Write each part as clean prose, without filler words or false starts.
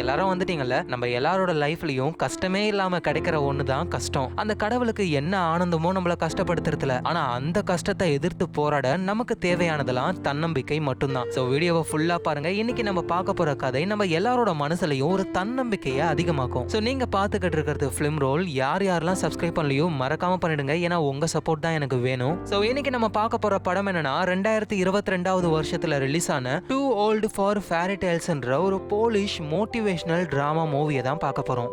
எல்லாரும் வந்துட்டீங்கல்ல. நம்ம எல்லாரோட லைஃப்லயும் கஷ்டமே இல்லாம கிடைக்கிற ஒண்ணுதான் கஷ்டம். அந்த கடவுளுக்கு என்ன ஆனந்தமோ நம்மள கஷ்டப்படுத்துறதுல. ஆனா அந்த கஷ்டத்தை எதிர்த்து போராட நமக்கு தேவையானதெல்லாம் தன்னம்பிக்கை மட்டும்தான். சோ வீடியோவை ஃபுல்லா பாருங்க. இன்னைக்கு நம்ம பார்க்க போற கதை நம்ம எல்லாரோட மனசுலயும் ஒரு தன்னம்பிக்கையை அதிகமாக்கும். சோ நீங்க பாத்துக்கிட்டு இருக்கிறது ஃபிலிம் ரோல். யார் யாரெல்லாம் சப்ஸ்கிரைப் பண்ணலையோ மறக்காம பண்ணிடுங்க. ஏன்னா உங்க சப்போர்ட் தான் எனக்கு வேணும். சோ இன்னைக்கு நம்ம பார்க்க போற படம் என்னன்னா 2022வது வருஷத்துல ரிலீஸ் ஆன டூ ஓல்டு ஃபார் ஃபேரி டேல்ஸ்ன்ற ஒரு போலிஷ் மோட்டிவேஷனல் டிராமா மூவியை தான் பார்க்க போறோம்.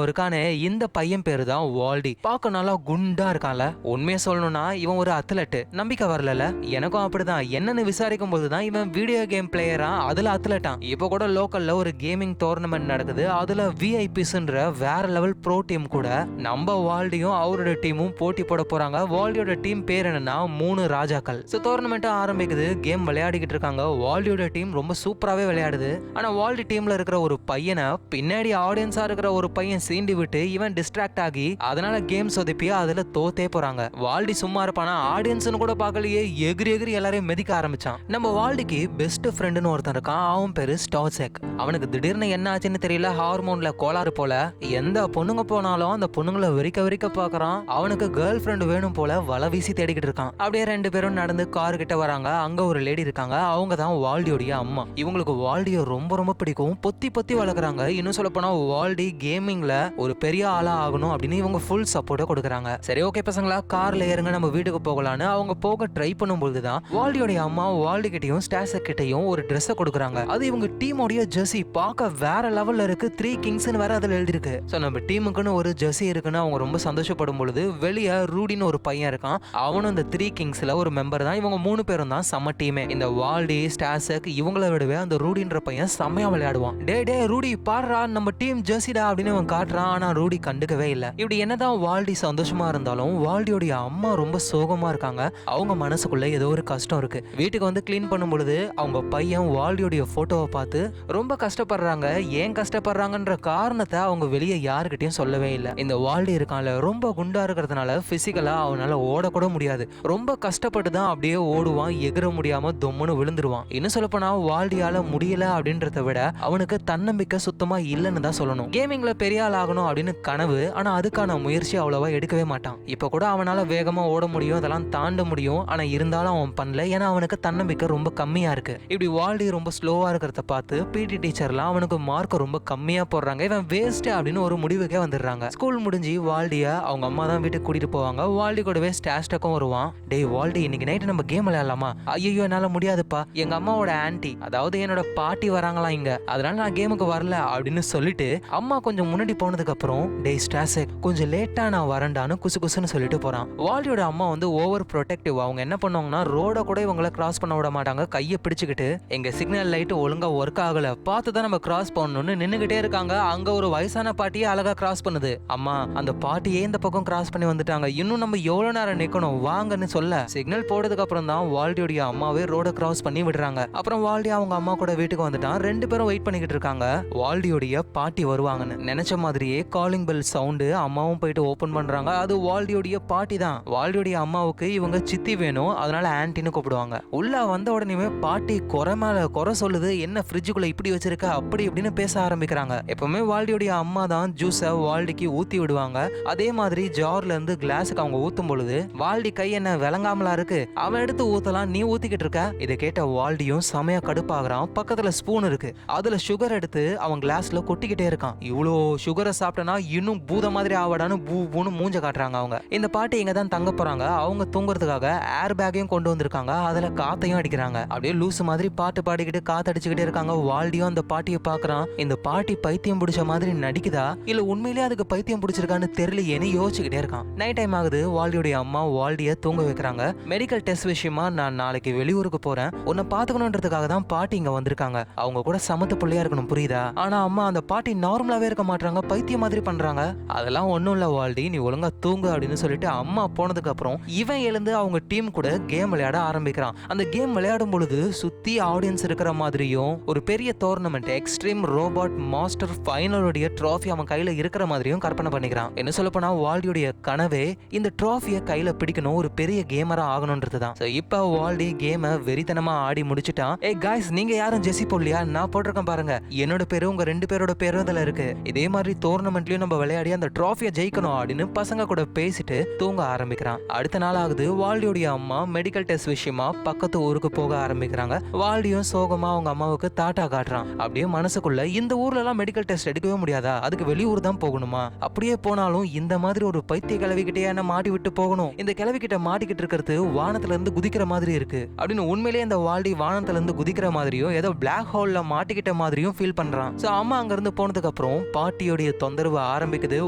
இருக்கானே இந்த பையன் பேரு தான் வால்டி. பார்க்க நல்லா குண்டா இருக்கான்ல. உண்மையை சொல்லணும்னா இவன் ஒரு அத்லெட். நம்பிக்கை வரல. எனக்கும் அப்படிதான். என்னன்னு விசாரிக்கும் போதுதான் இவன் வீடியோ கேம் பிளேயரா, அதுல அத்லெட்டா. இப்ப கூட லோக்கல்ல ஒரு கேமிங் டோர்னமெண்ட் நடக்குது. அதுல விஐபிஸ்ன்ற வேற லெவல் ப்ரோ டீம் கூட நம்ம வால்டியும் அவரோட டீமும் போட்டி போட போறாங்க. வால்டியோட டீம் பேர் என்னன்னா 3 ராஜாக்கள். சோ டோர்னமெண்ட் ஆரம்பிக்குது. கேம் விளையாடிக்கிட்டு இருக்காங்க. வால்டியோட டீம் ரொம்ப சூப்பராகவே விளையாடுது. ஆனா வால்டி டீம்ல இருக்கிற ஒரு பையனை பின்னாடி ஆடியன்ஸா இருக்கிற ஒரு பையன் சீண்டி விட்டு இவன் டிஸ்ட்ராக்ட் ஆகி அதனால கேம் சொதப்பி அதுல தோத்தே போறாங்க. வால்டி சும்மா இருப்பானா? ஆடியன்ஸ்னு கூட பார்க்கலையே, எகிரி எகிரி எல்லாரையும் மிதிக்க ஆரம்பிச்சான். நம்ம வால்டிக்கு பெஸ்ட் ஃப்ரெண்டுன்னு ஒருத்தன் இருக்கான். அவன் பேரு ஸ்டார்செக். அவனுக்கு திடீர்னு என்ன ஆச்சுன்னு தெரியல. ஹார்மோன்ல கோளாறு போல. எந்த பொண்ணுங்க போனாலும் அந்த பொண்ணுங்களை வெறிக்க பாக்குறான். அவனுக்கு கேர்ள் ஃப்ரெண்ட் வேணும் போல வலை வீசி தேடிக்கிட்டு இருக்கான். அப்படியே 2 பேரும் நடந்து கார் கிட்ட வராங்க. அங்க ஒரு லேடி இருக்காங்க. அவங்க தான் வால்டியோடைய அம்மா. இவங்களுக்கு வால்டியோ ரொம்ப பிடிக்கும். பொத்தி வளர்க்குறாங்க. இன்னும் சொல்ல போனா வால்டி கேமிங்ல ஒரு பெரிய ஆளா ஆகணும் அப்படின்னு இவங்க ஃபுல் சப்போர்ட்டை கொடுக்குறாங்க. சரி, ஓகே பசங்களா, கார்ல ஏறுங்க, நம்ம வீட்டுக்கு போகலான்னு அவங்க போக ட்ரை பண்ணும்போது தான் வால்டியோடைய அம்மா வால்டி கிட்டையும் ஸ்டார்செக் கிட்டையும் ஒரு ட்ரெஸ்ஸை கொடுக்குறாங்க. அது இவங்க டீமோடைய ஜெர்சி. பார்க்க வேற லெவல்ல இருக்கு. 3 கிங்ஸ்னு வேற அதுல எழுதிருக்கு. ஸோ நம்ம டீமுக்குன்னு ஒரு ஜெர்சி இருக்குன்னு அவங்க ரொம்ப சந்தோஷப்படும் பொழுது வெளியே ரூடின்னு ஒரு பையன் இருக்கான். அவனும் இந்த 3 கிங்ஸ்ல ஒரு மெம்பர் தான். இவங்க 3 பேரும் தான் செம்ம டீமே. இந்த வால்டி ஸ்டார்செக் இவங்கள விடவே அந்த ரூடின்ற பையன் செம்மையா விளையாடுவான். டே ரூடி பாடுறா, நம்ம டீம் ஜெர்சிடா அப்படின்னு அவன் காட்டுறான். ஆனா ரூடி கண்டுக்கவே இல்ல. இப்படி என்னதான் வால்டி சந்தோஷமா இருந்தாலும் வால்டியோடைய அம்மா ரொம்ப சோகமா இருக்காங்க. அவங்க மனசுக்குள்ள ஏதோ ஒரு கஷ்டம் இருக்கு. வீட்டுக்கு வந்து கிளீன் பண்ணும் பொழுது அவங்க பையன் வால்டியோடைய போட்டோவை பார்த்து ரொம்ப கஷ்டப்படுறாங்க. ஏன் கஷ்டப்படுறாங்கன்ற காரணத்தை அவங்க வெளியே யாருக்கிட்டையும் சொல்லவே இல்லை. இந்த வால்டி இருக்கான்ல, ரொம்ப குண்டா இருக்கிறதுனால பிசிக்கலா அவனால ஓடக்கூட முடியாது. ரொம்ப கஷ்டப்பட்டு தான் அப்படியே ஓடுவான். எகிர முடியாம தொம்முன்னு விழுந்துருவான். இன்னும் சொல்ல போனா வால்டியால முடியல அப்படின்றத விட அவனுக்கு தன்னம்பிக்கை சுத்தமா இல்லைன்னு தான் சொல்லணும். கேமிங்ல பெரிய ஆள் ஆகணும் அப்படின்னு கனவு. ஆனா அதுக்கான முயற்சி அவ்வளவா எடுக்கவே மாட்டான். இப்ப கூட அவனால வேகமா ஓட முடியும், அதெல்லாம் தாண்ட முடியும். ஆனா இருந்தாலும் அவன் பண்ணல. ஏன்னா அவனுக்கு தன்னம்பிக்கை ரொம்ப கம்மியா இருக்கு. இப்படி வால்டி ரொம்ப ஸ்லோவா இருக்கிறத பார்த்து பிடி டீச்சர்லாம் அவனுக்கு மார்க் ரொம்ப கம்மியா போடுறாங்க. இவன் வேஸ்ட் அப்படின்னு ஒரு முடிவுக்கே வந்துடுறாங்க. ஸ்கூல் முடிஞ்சு வால்டிய அவங்க அம்மா தான் வீட்டுக்கு கூட்டிட்டு போவாங்க. வால்டி கூடவே ஸ்டாஸ்டக்கும் வருவான். டேய் வால்டி, இன்னைக்கு நைட்டு நம்ம கேம் விளையாடலாமா? ஐயோ என்னால முடியாதுப்பா, எங்க அம்மாவோட ஆன்ட்டி, அதாவது என்னோட பாட்டி வராங்களா இங்க, அதனால நான் கேமுக்கு வரல அப்படின்னு சொல்லிட்டு அம்மா கொஞ்சம் முன்னாடி போனதுக்கு அப்புறம் டேய் ஸ்டார்செக் கொஞ்சம் லேட்டா நான் வரண்டான்னு குசுன்னு சொல்லிட்டு போறான். வால்டியோட அம்மா வந்து ஓவர் ப்ரொடெக்டிவ். அவங்க என்ன பண்ணுவாங்கன்னா ரோட கூட இவங்களை கிராஸ் பண்ண விட மாட்டாங்க. கையை பிடிச்சுக்கிட்டு எங்க சிக்னல் லைட் ஒழுங்கா ஒர்க் ஆகல, பார்த்துதான் நம்ம கிராஸ் பண்ணணும்னு நின்னுகிட்டே இருக்காங்க. அங்க ஒரு வயசான பாட்டியே அழகா கிராஸ் பண்ணுது. அம்மா, அந்த பாட்டியே இந்த பக்கம் கிராஸ் பண்ணி வந்துட்டாங்க, இன்னும் நம்ம எவ்வளவு நேரம் நிக்கணும், வாங்கன்னு சொல்ல சிக்னல் போடுறதுக்கு அப்புறம் தான் வால்டியோடைய அம்மாவே ரோட கிராஸ் பண்ணி விடுறாங்க. அப்புறம் வால்டி அவங்க அம்மா கூட வீட்டுக்கு வந்துட்டான். 2 பேரும் வெயிட் பண்ணிக்கிட்டு இருக்காங்க வால்டியோடைய பாட்டி வருவாங்கன்னு. நினைச்ச மாதிரியே காலிங் பெல் சவுண்டு. அம்மாவும் போயிட்டு ஓபன் பண்றாங்க. அது வால்டியோடைய பாட்டி தான். வால்டியோடைய அம்மாவுக்கு இவங்க சித்தி வேணும், அதனால ஆன்ட்டின்னு கூப்பிடுவாங்க. உள்ள வந்த உடனே பாட்டி குறை மேல குறை சொல்லுது. என்ன ஃப்ரிட்ஜுக்குள்ள இப்படி வச்சிருக்க அப்படி இப்படின்னு பேச ஆரம்பிக்கிறாங்க. எப்பவுமே வால்டியோடைய அம்மா தான் ஜூஸை வால்டிக்கு ஊத்தி விடுவாங்க. அதே மாதிரி ஜார்ல இருந்து கிளாஸுக்கு அவங்க ஊத்தும் பொழுது வால்டி கை என்ன விளங்காமலா இருக்கு, அவன் எடுத்து ஊத்தலாம், நீ ஊத்திக்கிட்டு இருக்க. இதை கேட்ட வால்டியும் செமையா கடுப்பாகிறான். பக்கத்துல ஸ்பூன் இருக்கு, அதுல சுகர் எடுத்து அவன் கிளாஸ்ல கொட்டிக்கிட்டே இருக்கான். இவ்வளோ சுகரை சாப்பிட்டனா இன்னும் பூத மாதிரி ஆவடான்னு பூன்னு மூஞ்ச காட்டுறாங்க அவங்க. இந்த பாட்டி இங்க தான் தங்க போறாங்க. அவங்க தூங்குறதுக்காக ஏர் பேக்கையும் கொண்டு வந்திருக்காங்க. அதுல காத்தையும் அடிக்கிறாங்க. அப்படியே லூசு மாதிரி பாட்டு பாடிக்கிட்டு காத்தடிச்சுக்கிட்டே இருக்காங்க. வால்டியும் அந்த பாட்டியை பாக்குறான். இந்த பாட்டி பைத்தியம் பிடிச்ச மாதிரி நடிக்குதா இல்ல உண்மையிலேயே அதுக்கு பைத்தியம் பிடிச்சிருக்கான்னு தெரியலையேன்னு யோசிச்சுக்கிட்டே இருக்கான். நைட் டைம் ஆகுது. வால்டியோடைய அம்மா வால்டிய தூங்க வைக்கிறாங்க. மெடிக்கல் டெஸ்ட் விஷயமா நான் நாளைக்கு வெளியூருக்கு போறேன், உன்னை பாத்துக்கணுன்றதுக்காக தான் பாட்டி இங்க வந்திருக்காங்க. அவங்க கூட சமத்து பிள்ளையா இருக்கணும், புரியுதா? ஆனா அம்மா, அந்த பாட்டி நார்மலாவே இருக்க மாட்டாங்க. பண்றாங்க, பைத்தியம் மாதிரி பண்றாங்க. அதெல்லாம் ஒண்ணும் இல்ல வால்டி, நீ ஒழுங்கா தூங்கு அப்படின்னு சொல்லிட்டு அம்மா போனதுக்கு அப்புறம் இவன் எழுந்து அவங்க டீம் கூட கேம் விளையாட ஆரம்பிக்கிறான். அந்த கேம் விளையாடும் பொழுது சுத்தி ஆடியன்ஸ் இருக்கிற மாதிரியும் ஒரு பெரிய டோர்னமெண்ட் எக்ஸ்ட்ரீம் ரோபோட் மாஸ்டர் ஃபைனலுடைய ட்ராஃபி அவன் கையில இருக்கிற மாதிரியும் கற்பனை பண்ணிக்கிறான். என்ன சொல்ல போனா வால்டியுடைய கனவே இந்த ட்ராஃபியை கையில பிடிக்கணும், ஒரு பெரிய கேமரா ஆகணும்ன்றதுதான். இப்ப வால்டி கேமை வெறித்தனமா ஆடி முடிச்சுட்டான். ஏய் காய்ஸ், நீங்க யாரும் ஜெர்சி போடலையா? நான் போட்டிருக்கேன் பாருங்க, என்னோட பேரு உங்க 2 பேரோட பேரும் இதுல இருக்கு. இதே மாதிரி டோர்னமெண்ட்லயும் நம்ம விளையாடி அந்த ட்ராஃபியை ஜெயிக்கணும் அப்படின்னு பசங்க கூட பேசிட்டு தூங்க ஆரம்பிக்கிறான். அடுத்த நாள் ஆகுது. வால்டியோடைய அம்மா மெடிக்கல் டெஸ்ட் விஷயமா பக்கத்து ஊருக்கு போக ஆரம்பிக்கிறாங்க. வால்டியும் சோகமா அவங்க அம்மாவுக்கு டாட்டா காட்டுறான். அப்படியே மனசுக்குள்ள இந்த ஊர்ல எல்லாம் மெடிக்கல் டெஸ்ட் எடுக்கவே முடியாதா, அதுக்கு வெளியூர் தான் போகணுமா? அப்படியே போனாலும் இந்த மாதிரி ஒரு பைத்திய கிழவிக்கிட்டே என்ன மாட்டி விட்டு போகணும், இந்த கிழவிக்கிட்ட மாட்டிக்கிட்டு இருக்கிறது வானத்துல இருந்து குதிக்கிற மாதிரி இருக்கு அப்படின்னு உண்மையிலேயே இந்த வால்டி வானத்துல இருந்து குதிக்கிற மாதிரியும் ஏதோ பிளாக் ஹோல்ல மாட்டிக்கிட்ட மாதிரியும் ஃபீல் பண்றான். சோ அம்மா அங்க இருந்து போனதுக்கு அப்புறம் பாட்டியோடைய தொந்தரவு ஆரம்பிக்குது.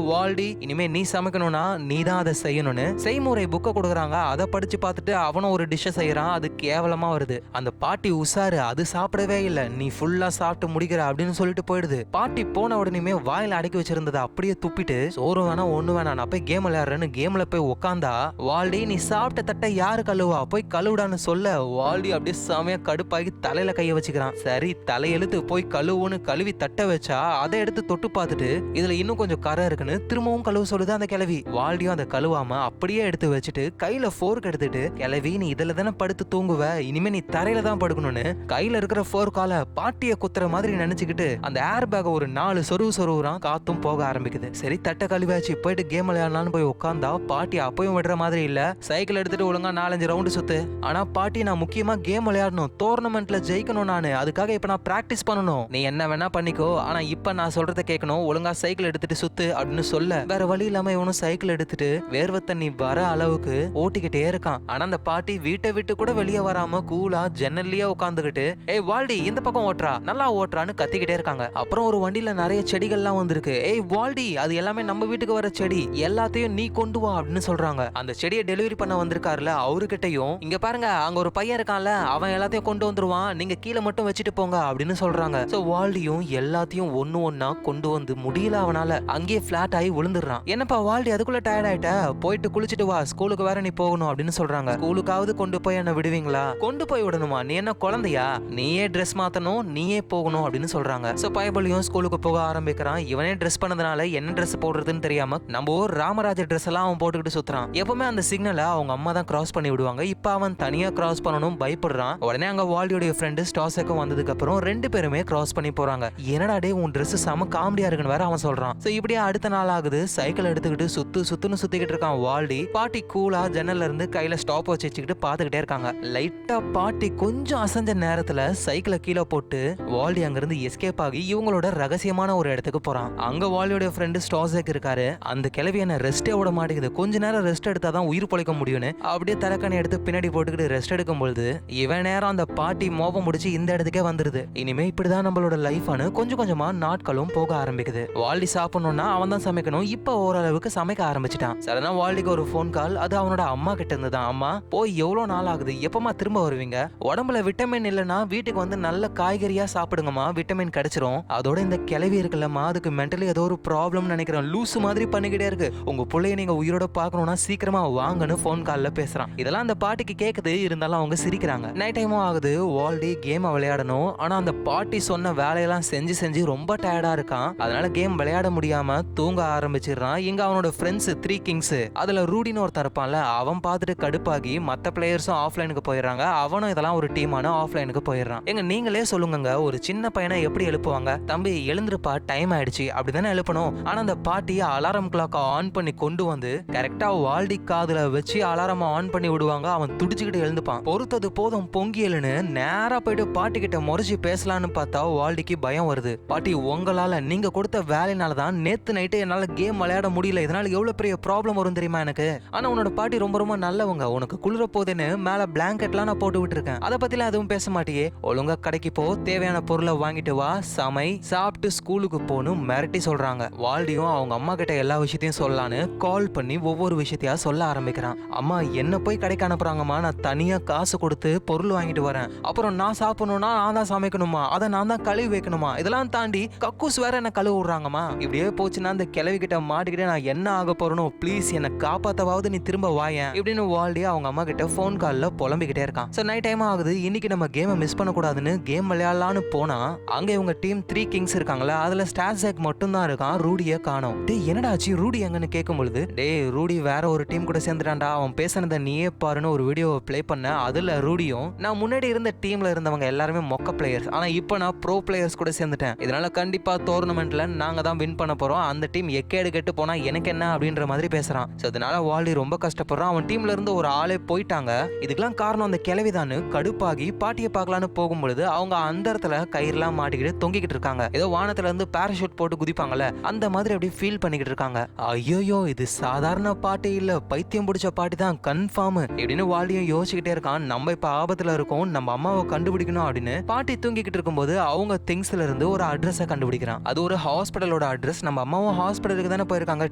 வால்டி, இனிமே நீ சமைக்கணும்னா நீ தான் அதை செய்யணும்னு செய்முறை புக்க கொடுக்குறாங்க. அதை படிச்சு பார்த்துட்டு அவனும் ஒரு டிஷ்ஷை செய்யறான். அது கேவலமா வருது. அந்த பாட்டி உசாரு, அது சாப்பிடவே இல்லை, நீ ஃபுல்லா சாப்பிட்டு முடிக்கிற அப்படின்னு சொல்லிட்டு போயிடுது. பாட்டி போன உடனே வாயில அடக்கி வச்சிருந்ததை அப்படியே துப்பிட்டு சோறு வேணா ஒண்ணு வேணாம், நான் போய் கேம் விளையாடுறேன்னு கேம்ல போய் உட்காந்தா வால்டி, நீ சாப்பிட்ட தட்டை யாரு கழுவா, போய் கழுவுடான்னு சொல்ல வால்டி அப்படியே செமையா கடுப்பாகி தலையில கைய வச்சுக்கிறான். சரி தலையெழுத்து போய் கழுவுன்னு கழுவி தட்டை வச்சா அதை எடுத்து தொட்டு பார்த்துட்டு இதுல இன்னும் கொஞ்சம் கரை இருக்குன்னு திரும்பவும் கழுவு சொல்லுது அந்த கிழவி. வால்டியும் அதை கழுவாம அப்படியே எடுத்து வச்சுட்டு கையில ஃபோர்க் எடுத்துட்டு, கிழவி நீ இதுல தானே படுத்து தூங்குவ, இனிமே நீ தரையில தான் படுக்கணும்னு கையில இருக்கிற ஃபோர்க்கால பாட்டிய குத்துற மாதிரி நினைச்சுக்கிட்டு அந்த ஏர் பேக் ஒரு 4 சொருவுறான். காத்தும் போக ஆரம்பிக்குது. சரி தட்டை கழுவியாச்சு, போயிட்டு கேம் விளையாடலான்னு போய் உட்காந்தா பாட்டி அப்பயும் விடுற மாதிரி இல்ல. சைக்கிள் எடுத்துட்டு ஒழுங்கா 4-5 ரவுண்டு சுத்து. ஆனா பாட்டி, நான் முக்கியமா கேம் விளையாடணும், டோர்னமெண்ட்ல ஜெயிக்கணும், நானு அதுக்காக இப்ப நான் பிராக்டிஸ் பண்ணணும், நீ என்ன வேணா பண்ணிக்கோ, ஆனா இப்ப நான் சொல்றத கேட்கணும், ஒழுங்கா சைக்கிள் எடுத்துட்டு சுத்து அப்படின்னு சொல்ல வேற வழி இல்லாம இவனும் சைக்கிள் எடுத்துட்டு வேர்வை தண்ணி வர அளவுக்கு ஓட்டிக்கிட்டே இருக்கான். ஆனா அந்த பாட்டி வீட்டை விட்டு கூட வெளியே வராம கூலா ஜன்னல்லையே உட்காந்துக்கிட்டு, ஏய் வால்டி இந்த பக்கம் ஓட்டுறா, நல்லா ஓட்டுறான்னு கத்திக்கிட்டே இருக்காங்க. அப்புறம் ஒரு வண்டியில நிறைய செடிகள்லாம் வந்திருக்கு. ஏய் வால்டி, அது எல்லாமே நம்ம வீட்டுக்கு வர செடி, எல்லாத்தையும் நீ கொண்டு வா அப்படின்னு சொல்றாங்க. அந்த செடியை டெலிவரி பண்ண வந்திருக்காருல அவருகிட்டையும், இங்க பாருங்க அங்க ஒரு பையன் இருக்கான்ல, அவன் எல்லாத்தையும் கொண்டு வந்துருவான், நீங்க கீழே மட்டும் வச்சுட்டு போங்க அப்படின்னு சொல்றாங்க. சோ வால்டியும் எல்லாத்தையும் ஒண்ணு ஒண்ணா கொண்டு வந்து முடியல அவனால, அங்கேயே பிளாட் ஆகி விழுந்துடுறான். என்னப்பா வால்டி அதுக்குள்ள டயர்ட் ஆயிட்ட, போயிட்டு குளிச்சுட்டு வா, ஸ்கூலுக்கு வேற நீ போகணும் அப்படின்னு சொல்றாங்க. ஸ்கூலுக்காவது கொண்டு போய் என்ன விடுவீங்களா? கொண்டு போய் விடணுமா? நீ என்ன குழந்தையா? நீயே ட்ரெஸ் மாத்தணும், நீயே போகணும் அப்படின்னு சொல்றாங்க. சோ பயபலியும் ஸ்கூலுக்கு போக ஆரம்பிக்கிறான். இவனே ட்ரெஸ் பண்ணதுனால என்ன ட்ரெஸ் போடுறதுன்னு தெரியாம நம்ம ஊர் ராமராஜர் ட்ரெஸ் எல்லாம் அவன் போட்டுக்கிட்டு சுத்துறான். எப்பவுமே அந்த சிக்னலை அவங்க அம்மா தான் கிராஸ் பண்ணி விடுவாங்க. இப்ப அவன் தனியா கிராஸ் பண்ணணும் பயப்படுறான். உடனே அங்க வால்டியோட ஃப்ரெண்டு ஸ்டாசேக்கும் வந்ததுக்கு அப்புறம் 2 பேருமே கிராஸ் பண்ணி போறாங்க. என்னடா டே உன் ட்ரெஸ் செம காமெடியா இருக்குன்னு வேற அவன் சொல்றான். சோ இப்படியே அடுத்த நாள் ஆகுது. சைக்கிள் எடுத்துக்கிட்டு சுத்துன்னு சுத்திக்கிட்டு இருக்கான் வால்டி. பாட்டி கூலா ஜன்னல்ல இருந்து கையில ஸ்டாப் வச்சு வச்சுக்கிட்டு பாத்துக்கிட்டே இருக்காங்க. லைட்டா பாட்டி கொஞ்சம் அசஞ்ச நேரத்துல சைக்கிளை கீழே போட்டு வால்டி அங்க இருந்து எஸ்கேப் ஆகி இவங்களோட ரகசியமான ஒரு இடத்துக்கு போறான். அங்க வால்டியோட ஃப்ரெண்டு ஸ்டாசேக் இருக்காரு. அந்த கிழவி என்ன ரெஸ்டே விட மாட்டேங்குது, கொஞ்ச நேரம் ரெஸ்ட் எடுத்தாதான் உயிர் பொழைக்க முடியும்னு அப்படியே தலைக்கணி எடுத்து பின்னாடி போட்டுக்கிட்டு ரெஸ்ட் எடுக்கும் பொழுது இவன் நேரம் அந்த பாட்டி மோபம் முடிச்சு இந்த இடத்துக்கே வந்துருது. இனிமே இப்படிதான் நம்மளோட லைஃப்னு கொஞ்சம் கொஞ்சமா நாட்களும் போக ஆரம்பிக்குது. வால்டி சாப்பிடணும்னா அவன் தான் சமைக்கணும். இப்ப ஓரளவுக்கு சமைக்க ஆரம்பிச்சிட்டான். சடனா வால்டிக்கு ஒரு போன் கால். அது அவனோட அம்மா கிட்ட இருந்துதான். அம்மா போய் எவ்வளவு நாள் ஆகுது, எப்பமா திரும்ப வருவீங்க? உடம்புல விட்டமின் இல்லைன்னா வீட்டுக்கு வந்து நல்ல காய்கறியா சாப்பிடுங்கம்மா, விட்டமின் கிடைச்சிரும். அதோட இந்த கிளவி இருக்குல்லம்மா, அதுக்கு மென்டலி ஏதோ ஒரு ப்ராப்ளம் நினைக்கிறேன், லூசு மாதிரி பண்ணிக்கிட்டே இருக்கு, உங்க பிள்ளைய நீங்க உயிரோட பாக்கணும்னா சீக்கிரமா வாங்கன்னு போன் கால்ல பேசுறான். இதெல்லாம் அந்த பாட்டிக்கு கேக்குது, இருந்தாலும் அவங்க சிரிக்கிறாங்க. நைட் டைமும் ஆகுது. வால்டி கேம் விளையாடணும். ஆனா அந்த பாட்டி சொன்ன வேலையெல்லாம் செஞ்சு ரொம்ப டயர்டா இருக்கான். அதனால கேம் விளையாட முடியாம தூங்க ஆரம்பிச்சிடறான். இங்க அவனோட ஃப்ரெண்ட்ஸ் 3 கிங்ஸ், அதுல ரூடின்னு ஒருத்தர் இருப்பான்ல, அவன் பார்த்துட்டு கடுப்பாகி மத்த பிளேயர்ஸும் ஆஃப்லைனுக்கு போயிடுறாங்க. அவனும் இதெல்லாம் ஒரு டீமான ஆஃப்லைனுக்கு போயிடுறான். எங்க நீங்களே சொல்லுங்க, ஒரு சின்ன பையனை எப்படி எழுப்புவாங்க? தம்பி எழுந்திருப்பா, டைம் ஆயிடுச்சு அப்படிதானே எழுப்பணும். ஆனா அந்த பாட்டியை அலாரம் கிளாக் ஆன் பண்ணி கொண்டு வந்து கரெக்டா வால்டி காதுல வச்சு அலாரம் ஆன் பண்ணி விடுவாங்க. அவன் துடிச்சுக்கிட்டு எழுந்துப்பான். பொறுத்தது போதும் பொங்கியலுன்னு நேரா போயிட்டு பாட்டி கிட்ட முறைச்சு பேசலான்னு பார்த்தா வால்டிக்கு பயம் வருது. பாட்டி உங்களால, நீங்க கொடுத்த வேலைனாலதான் நேத்து நைட்டு என்னால கேம் விளையாட முடியல, இதனால எவ்வளவு பெரிய ப்ராப்ளம் வரும் தெரியுமா எனக்கு? ஆனா உன்னோட பாட்டி ரொம்ப நல்லவங்க, உனக்கு குளிர போதுன்னு மேல பிளாங்கெட்லாம் நான் போட்டு விட்டுருக்கேன், அதை பத்திலாம் எதுவும் பேச மாட்டியே. ஒழுங்கா கடைக்கு போ, தேவையான பொருளை வாங்கிட்டு வா, சமை, சாப்பிட்டு ஸ்கூலுக்கு போகணும் மிரட்டி சொல்றாங்க. வால்டியும் அவங்க அம்மா கிட்ட எல்லா விஷயத்தையும் சொல்லலான்னு கால் பண்ணி ஒவ்வொரு விஷயத்தையா சொல்ல ஆரம்பிக்கிறான். அம்மா என்ன போய் கடைக்கு அனுப்புறாங்கம்மா, நான் தனியா காசு கொடுத்து பொருள் வாங்கிட்டு வரேன், அப்புறம் நான் சாப்பிடணும்னா நான் தான் சமைக்கணுமா, அதை நான் தான் கழுவி வைக்கணுமா, இதெல்லாம் தாண்டி கக்கூஸ் வேற என்ன கழுவுறாங்க. போறாங்கம்மா. இப்படியே போச்சுன்னா அந்த கிழவி கிட்ட மாட்டிக்கிட்டு நான் என்ன ஆக போறேனோ, ப்ளீஸ் என்ன காப்பாத்தவாவது நீ திரும்ப வாயேன் இப்படின்னு வால்டி அவங்க அம்மா கிட்ட போன் கால்ல புலம்பிக்கிட்டே இருக்கான். சோ நைட் டைம் ஆகுது. இன்னைக்கு நம்ம கேமை மிஸ் பண்ண கூடாதுன்னு கேம் விளையாடலான்னு போனா அங்க இவங்க டீம் 3 கிங்ஸ் இருக்காங்களா, அதுல ஸ்டாட்ஸாக் மட்டும் தான் இருக்கான். ரூடிய காணோம். டேய் என்னடா ஆச்சு, ரூடி எங்கன்னு கேட்கும் பொழுது, டேய் ரூடி வேற ஒரு டீம் கூட சேர்ந்துட்டான்டா, அவன் பேசுனதை நீயே பாருன்னு ஒரு வீடியோவை ப்ளே பண்ண. அதுல ரூடியும் நான் முன்னாடி இருந்த டீம்ல இருந்தவங்க எல்லாருமே மொக்க பிளேயர்ஸ், ஆனா இப்போ நான் ப்ரோ பிளேயர்ஸ் கூட சேர்ந்துட்டேன், இதனால கண்டிப்பா டோர்னமெண்ட்ல நாங்க தான் வின் பண்ண போறோம், அந்த டீம் எக்கேடு கெட்டு போனா எனக்கு என்ன அப்படின்ற மாதிரி பேசுறான். சோ அதனால வால்டி ரொம்ப கஷ்டப்படுறான். அவன் டீம்ல இருந்து ஒரு ஆளே போயிட்டாங்க. இதுக்கெல்லாம் காரணம் அந்த கிழவிதான்னு கடுப்பாகி பாட்டியை பார்க்கலான்னு போகும்பொழுது அவங்க அந்த இடத்துல கயிறுலாம் மாட்டிக்கிட்டு தொங்கிக்கிட்டு இருக்காங்க. ஏதோ வானத்துல இருந்து பாராசூட் போட்டு குதிப்பாங்கல்ல, அந்த மாதிரி அப்படி ஃபீல் பண்ணிக்கிட்டு இருக்காங்க. ஐயோ இது சாதாரண பாட்டி இல்ல, பைத்தியம் பிடிச்ச பாட்டி தான் கன்ஃபார்ம் இப்படின்னு வால்டியும் யோசிச்சுக்கிட்டே இருக்கான். நம்ம இப்ப ஆபத்துல இருக்கோம், நம்ம அம்மாவை கண்டுபிடிக்கணும் அப்படின்னு பாட்டி தூங்கிக்கிட்டு இருக்கும்போது அவங்க திங்ஸ்ல இருந்து ஒரு அட்ரஸை கண்டுபிடிக்கிறான். அது ஒரு ஹாஸ்பிட்டலோட அட்ரஸ். நம்ம அம்மாவும் ஹாஸ்பிட்டலுக்கு தானே போயிருக்காங்க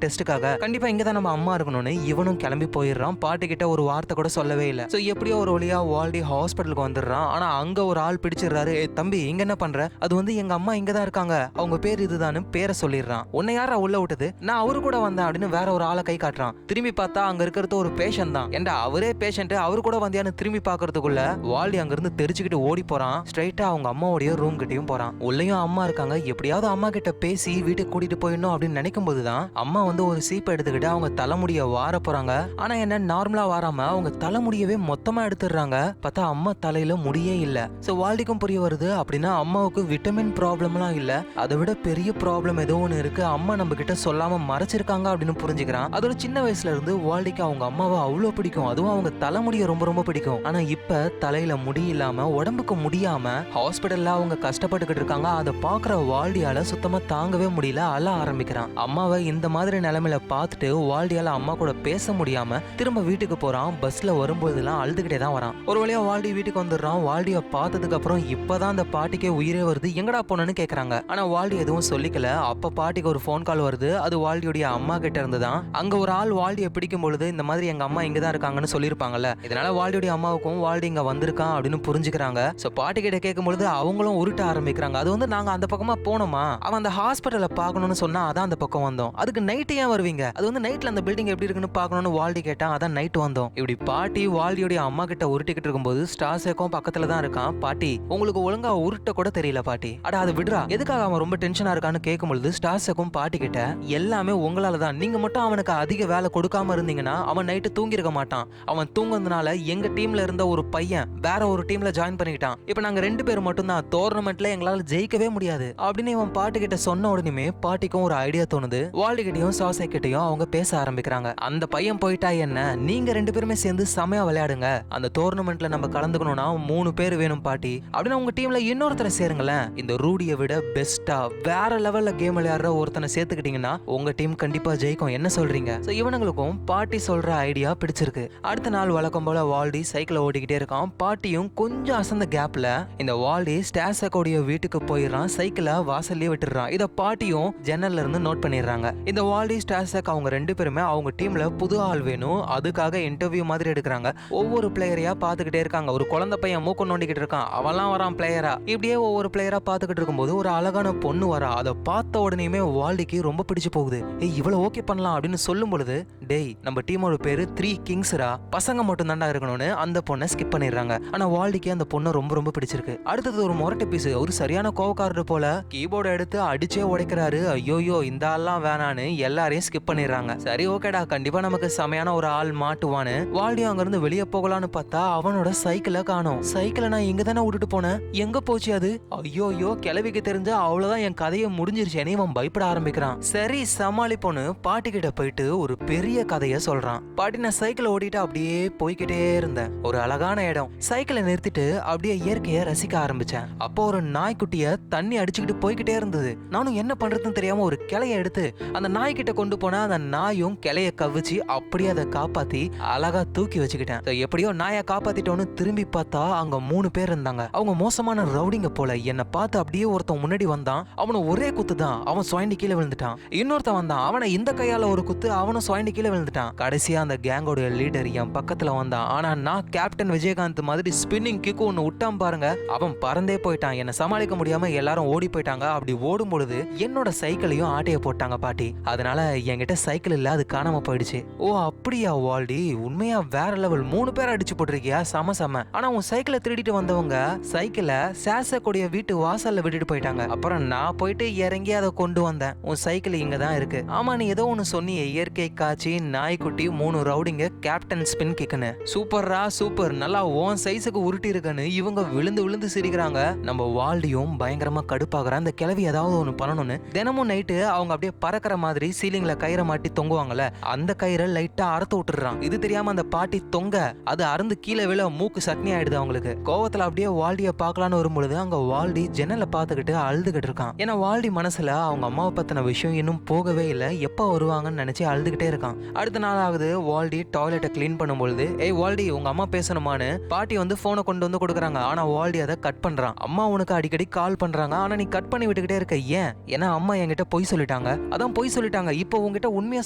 டெஸ்ட்டுக்காக, கண்டிப்பா இங்க தான் நம்ம அம்மா இருக்கணும்னு இவனும் கிளம்பி போயிடுறான். பாட்டி கிட்ட ஒரு வார்த்தை கூட சொல்லவே இல்லை. சோ எப்படியோ ஒரு வழியா வால்டி ஹாஸ்பிட்டலுக்கு வந்துடுறான். ஆனா அங்க ஒரு ஆள் பிடிச்சிடுறாரு. தம்பி இங்க என்ன பண்ற? அது வந்து எங்க அம்மா இங்க தான் இருக்காங்க, அவங்க பேர் இதுதான்னு பேரை சொல்லிடுறான். உன்னை யாரா உள்ள விட்டது? நான் அவரு கூட வந்தேன் அப்படின்னு வேற ஒரு ஆளை கை காட்டுறான். திரும்பி பார்த்தா அங்க இருக்கிறது ஒரு பேஷண்ட் தான். ஏண்டா அவரே பேஷண்ட், அவரு கூட வந்தியான்னு திரும்பி பாக்குறதுக்குள்ள வால்டி அங்க இருந்து தெரிச்சுக்கிட்டு ஓடி போறான். ஸ்ட்ரைட்டா அவங்க அம்மாவுடைய ரூம் கிட்டயும் போறான். உள்ளயும் அம்மா இருக்காங்க. எப்படியாவது அம்மா கிட்ட பேசி வீட்டுக்கு கூட்டிட்டு போயிடணும் அப்படின்னு நினைக்கும் போதுதான் அம்மா வந்து ஒரு சீப்பை எடுத்துக்கிட்டு அவங்க தலைமுடிய வார போறாங்க. ஆனா என்ன நார்மலா வாராம அவங்க தலைமுடியவே மொத்தமா எடுத்துடுறாங்க. பார்த்தா அம்மா தலையில முடியே இல்ல. சோ வால்டிக்கும் புரிய வருது, அப்படின்னா அம்மாவுக்கு விட்டமின் ப்ராப்ளம்லாம் இல்ல, அதை விட பெரிய ப்ராப்ளம் ஏதோ ஒன்று இருக்கு, அம்மா நம்ம கிட்ட சொல்லாம மறைச்சிருக்காங்க அப்படின்னு புரிஞ்சுக்கிறான். அதோட சின்ன வயசுல இருந்து வால்டிக்கு அவங்க அம்மாவை அவ்வளோ பிடிக்கும், அதுவும் அவங்க தலைமுடிய ரொம்ப ரொம்ப பிடிக்கும். ஆனா இப்ப தலையில முடி இல்லாம உடம்புக்கு முடியாம ஹாஸ்பிட்டல்ல அவங்க கஷ்டப்பட்டுக்கிட்டு இருக்காங்க. அதை பாக்குற வால்டியால சுத்தமா தாங்கவே முடியல, அழ ஆரம்பிக்கிறான். அம்மாவை இந்த மாதிரி நிலைமையில பார்த்துட்டு வால்டியால அம்மா கூட பேச முடியாம திரும்ப வீட்டுக்கு போறான். பஸ்ல வரும்போதெல்லாம் அழுதுகிட்டே தான் வரான். ஒரு வழியா வால்டி வீட்டுக்கு வந்துடுறான். வால்டிய பார்த்ததுக்கு அப்புறம் இப்பதான் அந்த பாட்டிக்கே உயிரே வருது, எங்கடா போனன்னு கேக்குறாங்க. ஆனா வால்டி எதுவும் சொல்லிக்கல. அப்ப பாட்டிக்கு ஒரு போன் கால் வருது. அது வால்டியோடைய அம்மா கிட்ட இருந்துதான். அங்க ஒரு ஆள் வால்டியை பிடிக்கும் பொழுது இந்த மாதிரி எங்க அம்மா இங்கதான் இருக்காங்கன்னு சொல்லிருப்பாங்கல்ல, இதனால வால்டியோடைய அம்மாவுக்கும் வால்டி இங்க வந்திருக்கான் அப்படின்னு புரிஞ்சுக்கிறாங்க. சோ பாட்டி கிட்ட கேட்கும் பொழுது அவங்களும் உருட்ட ஆரம்பிக்கிறாங்க. அது வந்து நாங்க அந்த பக்கமா போனோமா, அவன் அந்த ஹாஸ்பிட்டல பாக்கணும்னு சொன்னா அதான் அந்த பக்கம் வந்தோம், அதுக்கு நைட்டு ஏன் வருவீங்க, அது வந்து நைட்ல அந்த பில்டிங் எப்படி இருக்குன்னு பாக்கணும்னு வால்டி கேட்டான், அதான் நைட் வந்தோம். இப்படி பாட்டி வால்டியோடைய அம்மா கிட்ட உருட்டிக்கிட்டு இருக்கும்போது ஸ்டார்ஸேக்கும் பக்கத்துல தான் இருக்கான். பாட்டி உங்களுக்கு ஒழுங்கா உருட்ட கூட தெரியல பாட்டி, அட அது விடுறா, எதுக்காக அவன் ரொம்ப டென்ஷனா இருக்கான்னு கேட்கும் பொழுது ஸ்டார்ஸேக்கும் பாட்டி கிட்ட எல்லாமே உங்களால தான், நீங்க மட்டும் அவனுக்கு அதிக வேலை கொடுக்காம இருந்தீங்கன்னா அவன் நைட்டு தூங்கி இருக்க மாட்டான், அவன் தூங்குனதுனால எங்க டீம்ல இருந்த ஒரு பையன் வேற ஒரு டீம்ல ஜாயின் பண்ணிக்கிட்டான், இப்ப நாங்க 2 பேர் மட்டும் தான், டோர்னமெண்ட்ல எங்களால ஜெயிக்கவே முடியாது அப்படின்னு இவன் பாட்டி கிட்ட சொன்ன உடனே பாட்டிக்கும் ஒரு ஐடியா தோணுது. வால்டி கிட்டையும் சாசை கிட்டையும் அவங்க பேச ஆரம்பிக்கிறாங்க. அந்த பையன் போயிட்டா என்ன, நீங்க 2 பேருமே சேர்ந்து செமையா விளையாடுங்க, அந்த டோர்னமெண்ட்ல நம்ம கலந்துக்கணும்னா 3 பேர் வேணும் பாட்டி அப்படின்னு உங்க டீம்ல இன்னொருத்தரை சேருங்களேன், இந்த ரூடியை விட பெஸ்டா வேற லெவல்ல கேம் விளையாடுற ஒருத்தனை சேர்த்துக்கிட்டீங்கன்னா உங்க டீம் கண்டிப்பா ஜெயிக்கும், என்ன சொல்றீங்க? சோ இவனுங்களுக்கும் பாட்டி சொல்ற ஐடியா பிடிச்சிருக்கு. அடுத்த நாள் வழக்கம் போல வால்டி சைக்கிளை ஓடிக்கிட்டே இருக்கான். பாட்டியும் கொஞ்சம் அசந்த கேப்ல இந்த வால்டி ஸ்டார்ஸேக்கோடைய வீட்டுக்கு போயிடுறான். சைக்கிளை வாசல்லே விட்டுறான். இத பாட்டியும் ஜன்னல்ல இருந்து நோட் பண்ணிடுறாங்க. இந்த வால்டி ஸ்டார்ஸேக் அவங்க 2 பேருமே அவங்க டீம்ல புது ஆள் வேணும், அதுக்காக இன்டர்வியூ மாதிரி எடுக்கிறாங்க. ஒவ்வொரு பிளேயரையா பாத்துக்கிட்டே இருக்காங்க. ஒரு குழந்தை பையன் மூக்க நோண்டிக்கிட்டு இருக்கான், அவன்லாம் வரான் பிளேயரா. இப்படியே ஒவ்வொரு பிளேயரா பாத்துக்கிட்டு இருக்கும்போது ஒரு அழகான பொண்ணு வரா. அதை பார்த்த உடனேயுமே வால்டிக்கு ரொம்ப பிடிச்சு போகுது. ஏய் இவ்வளவு ஓகே பண்ணலாம் அப்படின்னு சொல்லும் பொழுது, டேய் நம்ம டீமோட பேரு 3 கிங்ஸ்ரா, பசங்க மட்டும் தாண்டா இருக்கணும்னு அந்த பொண்ணை ஸ்கிப் பண்ணிடுறாங்க. ஆனா வால்டிக்கு அந்த பொண்ணை ரொம்ப ரொம்ப பிடிச்சிருக்கு. அடுத்தது ஒரு மொரட்டை பீஸ், ஒரு சரியான கோவக்காரர் போல கீபோர்டு எடுத்து அடிச்சே உடைக்கிறாரு. ஐயோயோ இந்த ஆள்லாம் வேணான்னு எல்லாரையும் ஸ்கிப் பண்ணிடுறாங்க. சரி ஓகேடா, கண்டிப்பா நமக்கு செமையான ஒரு ஆள் மாட்டுவான்னு வால்டியும் அங்க இருந்து வெளியே போகலான்னு பார்த்தா அவனோட சைக்கிளை காணோம். சைக்கிளை நான் இங்க தானே விட்டுட்டு போனேன், எங்க போச்சு அது? ஐயோயோ கிளவிக்கு தெரிஞ்சா அவ்வளவுதான், என் கதையை முடிஞ்சிருச்சேன்னு இவன் பயப்பட ஆரம்பிக்கிறான். சரி சமாளிப்போன்னு பாட்டி கிட்ட போயிட்டு ஒரு பெரிய கதையை சொல்றான். பாட்டி நான் சைக்கிளை ஓட்டிட்டு அப்படியே போய்கிட்டே இருந்தேன். ஒரு அழகான இடம், சைக்கிளை நிறுத்திட்டு அப்படியே இயற்கையை ரசிக்க ஆரம்பிச்சேன். அப்போ ஒரு நாய்க்குட்டிய தண்ணி அடிச்சுக்கிட்டு போய்கிட்டே இருந்தது. நானும் என்ன பண்றதுன்னு தெரியாம ஒரு கிளைய எடுத்து அந்த நாய்கிட்ட கொண்டு போனா அந்த நாயும் கிளைய கவிச்சு அப்படியே அதை காப்பாத்தி அழகா தூக்கி வச்சுக்கிட்டேன். எப்படியோ நாயை காப்பாத்திட்டோன்னு திரும்பி பார்த்தா அங்க 3 பேர் இருந்தாங்க. அவங்க மோசமான ரவுடிங்க போல. என்னை பார்த்து அப்படியே ஒருத்தன் முன்னாடி வந்தான். அவனு ஒரே குத்து தான், அவன் சுயண்டி கீழே விழுந்துட்டான். இன்னொருத்தன் வந்தான், அவனை இந்த கையால ஒரு குத்து, அவனும் சுயண்டி கீழே விழுந்துட்டான். கடைசியா அந்த கேங்கோட லீடர் என் பக்கத்துல வந்தான். ஆனா நான் கேப்டன் விஜயகாந்த் மாதிரி ஸ்பின்னிங் கிக் ஒன்னு விட்டான் பாருங்க, அவன் பறந்தே போயிட்டான். என்னை சமாளிக்க முடியாம எல்லாரும் ஓடி போயிட்டாங்க. அப்படி ஓடும் பொழுது என்னோட சைக்கிளையும் ஆட்டைய போட்டாங்க பாட்டி. அதனால என்கிட்ட சைக்கிள் இல்ல, அது காணாம போயிடுச்சு. ஓ அப்படியா வால்டி, உண்மையா வேற லெவல், 3 பேர் அடிச்சு போட்டிருக்கியா, சம சம. ஆனா உன் சைக்கிளை திருடிட்டு வந்தவங்க சைக்கிளை சேசக்கூடிய வீட்டு வாசல்ல விட்டுட்டு போயிட்டாங்க. அப்புறம் நான் போயிட்டு இறங்கி அதை கொண்டு வந்தேன். உன் சைக்கிள் இங்க தான் இருக்கு. ஆமா நீ ஏதோ ஒன்னு சொன்னியே, இயற்கை காட்சி, நாய்க்குட்டி, 3 ரவுடிங்க, கேப்டன் ஸ்பின் கிக்குன்னு. சூப்பர்ரா சூப்பர், நல்லா ஓன் சைஸுக்கு உருட்டி இருக்குன்னு இவங்க விழுந்து விழுந்து சிரிக்கிறாங்க. நம்ம வால்டியும் பயங்கரமா கடுப்பாகிறான். அந்த கிளவி ஏதாவது ஒன்று பண்ணணும்னு தினமும் நைட்டு அவங்க அப்படியே பறக்கிற மாதிரி சீலிங்ல கயிறை மாட்டி தொங்குவாங்கல்ல, அந்த கயிறை லைட்டா அறுத்து விட்டுறான். இது தெரியாம அந்த பாட்டி தொங்க அது அறுந்து கீழே விழ மூக்கு சட்னி ஆயிடுது அவங்களுக்கு. கோவத்துல அப்படியே வால்டிய பார்க்கலான்னு வரும்பொழுது அங்க வால்டி ஜன்னலை பார்த்துக்கிட்டு அழுதுகிட்டு இருக்கான். ஏன்னா வால்டி மனசுல அவங்க அம்மாவை பத்தின விஷயம் இன்னும் போகவே இல்லை, எப்ப வருவாங்கன்னு நினைச்சு அழுதுகிட்டே இருக்கான். அடுத்த நாள் ஆகுது, வால்டி டாய்லெட்டை கிளீன் பண்ணும்பொழுது ஏய் வால்டி உங்க அம்மா பேசணுமான்னு பாட்டி வந்து போனை கொண்டு வந்து கொடுக்குறாங்க. ஆனா வால்டி அதை கட் பண்றான். அம்மா உனக்கு அடிக்கடி கால் பண்றாங்க, ஆனா நீ கட் பண்ணி விட்டுக்கிட்டே இருக்க, ஏன்? ஏன்னா அம்மா என்கிட்ட பொய் சொல்லிட்டாங்க. அதான் பொய் சொல்லிட்டாங்க, இப்போ உங்ககிட்ட உண்மையா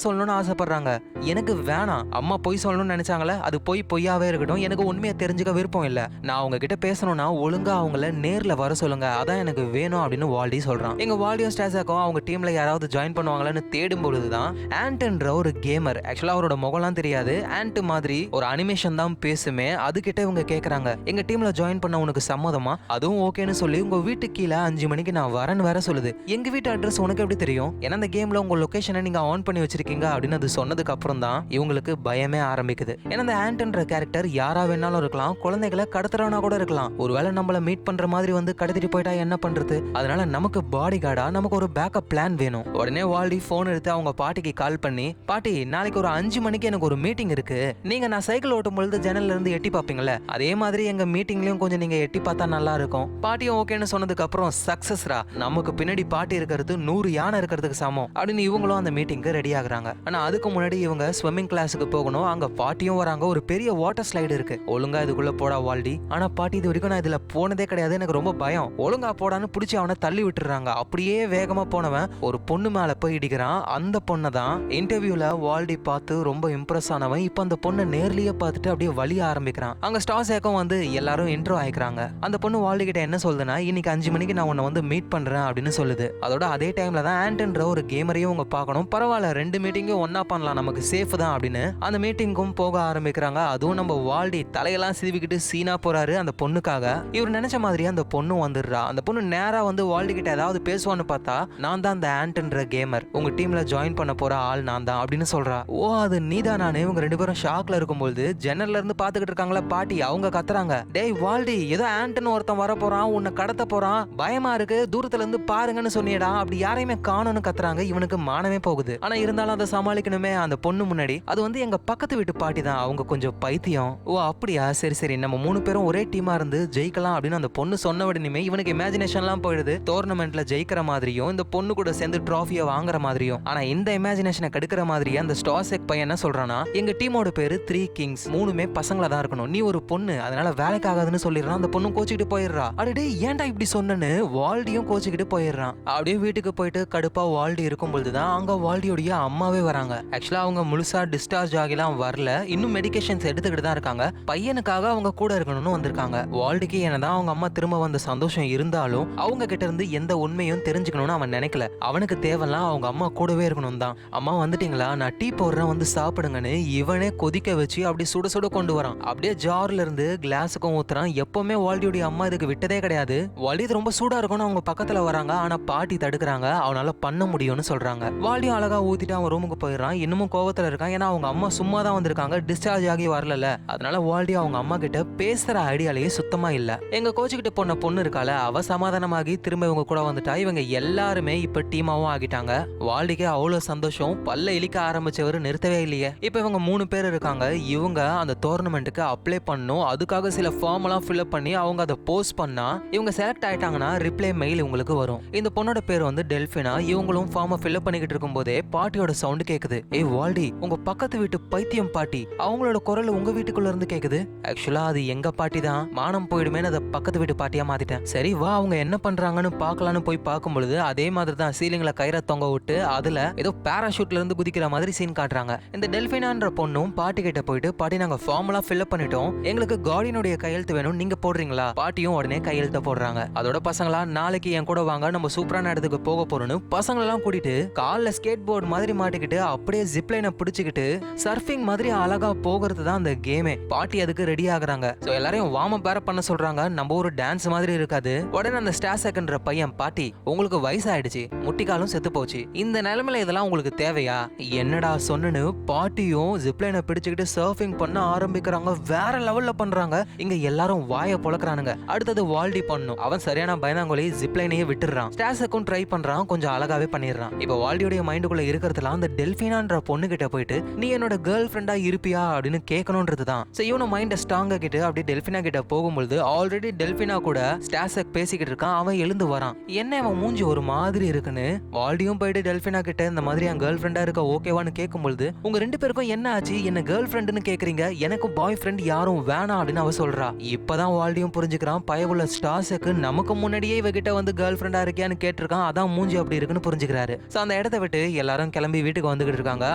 சொல்லணும்னு ஆசைப்படுறாங்க. எனக்கு வேணாம், அம்மா பொய் சொல்லணும்னு நினைச்சாங்களே, அது பொய்யாவே இருக்கட்டும், எனக்கு உண்மையா தெரிஞ்சுக்க விருப்பம் இல்ல. நான் அவங்க கிட்ட பேசணும்னா ஒழுங்கா அவங்கள நேர்ல வர சொல்லுங்க, அதான் எனக்கு வேணும் அப்படின்னு வால்டி சொல்றான். எங்க வால்டியோ ஸ்டாஸாக்கும் அவங்க டீம்ல யாராவது ஜாயின் பண்ணுவாங்களான்னு தேடும் பொழுதுதான் ஆண்டன்ற ஒரு கேமர், ஆக்சுவலா அவரோட முகம்லாம் தெரியாது, ஆண்ட் மாதிரி ஒரு அனிமேஷன் தான் பேசுமே, அதுகிட்ட இவங்க கேக்குறாங்க எங்க டீம்ல ஜாயின் பண்ண உனக்கு சம்மதமா? அதுவும் ஓகேன்னு சொல்லி உங்க வீட்டு கீழே 5 மணிக்கு நான் வரேன்னு வேற சொல்லுது. எங்க வீட்டு அட்ரஸ் உனக்கு எப்படி தெரியும்? ஏன்னா அந்த கேம்ல உங்க லொகேஷனை நீங்க ஆன் பண்ணி வச்சிருக்கீங்க அப்படின்னு அது சொன்னதுக்கு அப்புறம் தான் இவங்களுக்கு பயமே ஆரம்பிக்குது. ஏன்னா அந்த ஆண்டன்ற கேரக்டர் யாரா வேணாலும் இருக்கலாம், குழந்தைகளை கடத்துறவனா கூட இருக்கலாம். ஒருவேளை நம்மள மீட் பண்ற மாதிரி வந்து கடத்திட்டு போயிட்டா என்ன பண்றது? அதனால நமக்கு பாடி கார்டா நமக்கு ஒரு பேக்கப் பிளான் வேணும். உடனே வால்டி போன் எடுத்து அவங்க பாட்டிக்கு கால் பண்ணி, பாட்டி நாளைக்கு ஒரு 5 மணிக்கு எனக்கு ஒரு மீட்டிங் இருக்கு, நீங்க நான் சைக்கிள் ஓட்டும் பொழுது ஜன்னல்ல இருந்து எட்டி பாப்பீங்கல்ல, அதே மாதிரி எங்க மீட்டிங்லயும் கொஞ்சம் நீங்க எட்டி பார்த்தா நல்லா இருக்கும். பாட்டியும் ஓகேன்னு சொன்னதுக்கு அப்புறம் சக்சஸ்ரா, நமக்கு பின்னாடி பாட்டி இருக்கிறது 100 யானை இருக்கிறதுக்கு சமம் அப்படின்னு இவங்களும் அந்த மீட்டிங்க்கு ரெடி ஆகுறாங்க. ஆனா அதுக்கு முன்னாடி இவங்க ஸ்விம்மிங் கிளாஸுக்கு போகணும். அங்க பாட்டியும் வராங்க. ஒரு பெரிய வாட்டர் ஸ்லைடு இருக்கு, ஒழுங்கா இதுக்குள்ள போடா வால்டி. ஆனா பாட்டி இது வரைக்கும் நான் இதுல போனதே கிடையாது, எனக்கு ரொம்ப பயம், ஒழுங்கா போடான்னு பிடிச்சி அவனை தள்ளி விட்டுறாங்க. அப்படியே வேகமா போனவன் ஒரு பொண்ணு மேல போய் இடிக்கிறான். அந்த பொண்ணை தான் இன்டர்வியூல வால்டி பார்த்து ரொம்ப இம்ப்ரெஸ் ஆனவன் இப்ப அந்த பொண்ணை நேர்லயே பார்த்துட்டு அப்படியே வலிய ஆரம்பிக்கிறான். அங்க ஸ்டார்ஸ் ஏக்கம் வந்து எல்லாரும் இன்ட்ரோ ஆயிக்கிறாங்க. அந்த பொண்ணு வால்டி கிட்ட என்ன சொல்லுதுன்னா, இன்னைக்கு 5 மணிக்கு நான் உன்னை வந்து மீட் பண்றேன் அப்படின்னு சொல்லுது. அதோட அதே டைம்ல தான் ஆண்டன்ற ஒரு கேமரையும் உங்க பார்க்கணும், பரவாயில்ல 2 மீட்டிங்கும் ஒன்னா பண்ணலாம், நமக்கு சேஃப் தான் அப்படின்னு அந்த மீட்டிங்கும் போக ஆரம்பிக்கிறாங்க. அதுவும் நம்ம வால்டி தலையெல்லாம் சிரிவிக்கிட்டு சீனா போறாரு அந்த பொண்ணுக்காக. இவர் நினைச்ச மாதிரி அந்த பொண்ணு வந்துடுறா. அந்த பொண்ணு நேரா வந்து வால்டி கிட்ட ஏதாவது பேசுவான்னு பார்த்தா, நான் தான் அந்த ஆண்டன்ற கேமர், உங்க டீம்ல ஜாயின் பண்ண போற ஆள் நான் தான் அப்படின்னு சொல்றா. ஓ அது நீதான் நானு. இவங்க 2 பேரும் ஷாக்ல இருக்கும்போது ஜன்னல்ல இருந்து பாத்துக்கிட்டு இருக்காங்களா பாட்டி, அவங்க கத்துறாங்க, டேய் வால்டி ஏதோ ஆண்டன் ஒருத்தன் வர போறான், உன்னை கடத்த போறான், பயமா இருக்கு, தூரத்துல இருந்து பாருங்கன்னு சொன்னியடா, அப்படி யாரையுமே காணோன்னு கத்துறாங்க. இவனுக்கு மானமே போகுது. ஆனா இருந்தாலும் அதை சமாளிக்கணுமே அந்த பொண்ணு முன்னாடி. அது வந்து எங்க பக்கத்து வீட்டு பாட்டி தான், அவங்க கொஞ்சம் பைத்தியம். ஓ அப்படியா, சரி சரி, நம்ம 3 பேரும் ஒரே டீமா இருந்து ஜெயிக்கலாம் அப்படின்னு அந்த பொண்ணு சொன்ன உடனே இவனுக்கு இமேஜினேஷன்லாம் போயிடுது, டோர்னமெண்ட்ல ஜெயிக்கிற மாதிரியும் இந்த பொண்ணு கூட சேர்ந்து ட்ராஃபியை வாங்குற மாதிரியும். ஆனா இந்த இமேஜினேஷனை கெடுக்கிற மாதிரியே அந்த ஸ்டார்செக் பையன் என்ன சொல்றானா, எங்க டீமோட பேரு 3 கிங்ஸ், 3மே பசங்களா தான் இருக்கணும், நீ ஒரு பொண்ணு அதனால வேலைக்கு ஆகாதுன்னு சொல்லிடுறான். அந்த பொண்ணு கோச்சிக்கிட்டு போயிடுறா. அடே ஏன்டா இப்படி சொன்னேன்னு வால்டியும் கோச்சிக்கிட்டு போயிடுறான். அப்படியே வீட்டுக்கு போயிட்டு கடுப்பா வால்டி இருக்கும்போது தான் அங்க வால்டியோடைய அம்மாவே வராங்க. ஆக்சுவலா அவங்க முழுசா டிஸ்சார்ஜ் ஆகிலாம் வரல, இன்னும் மெடிகேஷன்ஸ் எடுத்துக்கிட்டு தான் இருக்காங்க. பையனுக்காக அவங்க கூட இருக்கணும்னு வந்திருக்காங்க. வால்டிக்கு என்னதான் அவங்க அம்மா திரும்ப வந்த சந்தோஷம் இருந்தாலும் அவங்க கிட்ட இருந்து எந்த உண்மையும் தெரிஞ்சுக்கணும்னு அவன் நினைக்கல. அவனுக்கு தேவைலாம் அவங்க அம்மா கூடவே இருக்கணும் தான். அம்மா வந்துட்டீங்களா, நான் டீ போடுறேன் வந்து சாப்பிடுங்கன்னு இவனே கொதிக்க வச்சு அப்படி சுட சுட கொண்டு வரான். அப்படியே ஜார்ல இருந்து கிளாஸுக்கும் ஊத்துறான். எப்பவுமே வால்டியோட அம்மா இதுக்கு விட்டதே கிடையாது. வால்டி இது ரொம்ப சூடா இருக்கும்னு அவங்க பக்கத்துல வராங்க. ஆனா பாட்டி தடுக்கிறாங்க, அவனால பண்ண முடியும்னு சொல்றாங்க. வால்டியும் அழகா ஊத்திட்டு அவன் ரூமுக்கு போயிடுறான். இன்னமும் கோவத்துல இருக்கான், ஏன்னா அவங்க அம்மா சும்மா தான் வந்திருக்காங்க, டிஸ்சார்ஜ் ஆகி வரல. அதனால வால்டி அவங்க அம்மா கிட்ட பேசுற ஐடியாலேயே சுத்தமா இல்ல. எங்க கோச்சுக்கிட்ட போன பொண்ணு இருக்கால, அவ சமாதானமாகி திரும்ப இவங்க கூட வந்துட்டா. இவங்க எல்லாருமே இப்ப டீமாவும் ஆகிட்டாங்க. வால்டிக்கு அவ்வளவு சந்தோஷம், பல்ல இழிக்க ஆரம்பிச்சவர் நிறுத்தவே இல்லையே. இப்ப இவங்க 3 பேர் இருக்காங்க. இவங்க அந்த டோர்னமெண்ட்டுக்கு அப்ளை பண்ணும், அதுக்காக சில ஃபார்ம் எல்லாம் ஃபில்அப் பண்ணி அவங்க அதை போஸ்ட் பண்ணா இவங்க செலக்ட் ஆயிட்டாங்கன்னா ரிப்ளை மெயில் உங்களுக்கு வரும். இந்த பொண்ணோட பேர் வந்து டெல்பினா. இவங்களும் ஃபார்மை ஃபில்அப் பண்ணிக்கிட்டு இருக்கும் போதே பாட்டியோட சவுண்ட் கேக்குது. ஏய் வால்டி, உங்க பக்கத்து வீட்டு பைத்தியம் பாட்டி, அவங்களோட குரல் உங்க வீட்டுக்குள்ள இருந்து கேக்குது. ஆக்சுவலா அது எங்க பாட்டி தான், மானம் போயிடுமேன்னு அதை பக்கத்து வீட்டு பாட்டியா மாத்திட்டேன். சரி வா அவங்க என்ன பண்றாங்கன்னு பாக்கலான்னு போய் பார்க்கும் பொழுது அதே மாதிரி தான் சீலிங்ல கயிறை தொங்க விட்டு அதுல ஏதோ பேராஷூட்ல இருந்து குதிக்கிற மாதிரி சீன் காட்டுறாங்க. இந்த டெல்பினான்ற பொண்ணும் பாட்டி கிட்ட போயிட்டு, பாட்டி நாங்க ஃபார்ம் எல்லாம் ஃபில்அப் பண்ணிட்டோம், எங்களுக்கு கார்டியனுடைய கையெழுத்து வேணும், நீங்க போடுறீங்களா? பாட்டியும் உடனே கையெழுத்த போடுறாங்க. அதோட பசங்களா நாளைக்கு என் கூட வாங்க, நம்ம சூப்பரா சேஃபான இடத்துக்கு போக போறோம்னு பசங்களெல்லாம் கூட்டிட்டு கால்ல ஸ்கேட் போர்டு மாதிரி மாட்டிக்கிட்டு அப்படியே ஜிப்லைனை பிடிச்சிக்கிட்டு சர்ஃபிங் மாதிரி அழகா போகிறது தான் அந்த கேமே. பாட்டி அதுக்கு ரெடி ஆகுறாங்க. சோ எல்லாரையும் வார்ம் அப் வேற பண்ண சொல்றாங்க. நம்ம ஒரு டான்ஸ் மாதிரி இருக்காது. உடனே அந்த ஸ்டாசெக்ன்ற பையன், பாட்டி உங்களுக்கு வயசாயிடுச்சு, முட்டிக்காலும் செத்து போச்சு, இந்த நிலைமையில இதெல்லாம் உங்களுக்கு தேவையா, என்னடா சொன்னு பாட்டியும் ஜிப்லைனை பிடிச்சுக்கிட்டு சர்ஃபிங் பண்ண ஆரம்பிக்கிறாங்க. வேற லெவல்ல பண்றாங்க. இங்க எல்லாரும் வாயை பொளக்குறானுங்க. அடுத்தது வால்டி பண்ணும். அவன் சரியான பயந்தாங்கோலி ஜிப்லைனையே விட்டுறான். ஸ்டாசெக்கும் ட்ரை பண்றான், கொஞ்சம் அழகாவே பண்ணிடுறான். இப்ப வால்டியோட மைண்டுக்குள்ள இருக்கிறதுல அந்த டெல்பினான்ற பொண்ணு கிட்ட போயிட்டு நீ என்னோட கேர்ள் ஃப்ரெண்டா இருப்பியா அப்படின்னு கேட்கணும்ன்றதுதான். சோ இவன மைண்ட ஸ்ட்ராங்கா கிட்ட அப்படியே டெல்பினா கிட்ட போகும்போது ஆல்ரெடி டெல்பினா கூட ஸ்டாசெக் பேசிக்கிட்டு இருக்கான். அவன் எழுந்து வரான். என்ன அவன் மூஞ்சி ஒரு மாதிரி இருக்குன்னு வால்டியும் போயிட்டு டெல்பினா கிட்ட இந்த மாதிரி என் கேர்ள் ஃப்ரெண்டா இருக்க ஓகேவான்னு கேட்கும்போது உங்க ரெண்டு பேருக்கும் என்ன ஆச்சு, என்ன கேர்ள் ஃப்ரெண்டுன்னு கேக்குறீங்க, எனக்கு பாய் ஃப்ரெண்ட் யாரும் வேணாம் அப்படின்னு அவ சொல்றா. இப்பதான் வால்டியும் புரிஞ்சுக்கிறான், பயவுள்ள ஸ்டாசெக்கு நமக்கு முன்னாடியே இவகிட்ட வந்து கேர்ள் ஃப்ரெண்டா இருக்கியான்னு கேட்டிருக்கான். அதான் மூஞ்சி அப்படி இருக்குன்னு புரிஞ்சுக்கிறாரு. சோ அந்த இடத்த விட்டு எல்லாரும் கிளம்பி வீட்டுக்கு வந்துகிட்டு இருக்காங்க.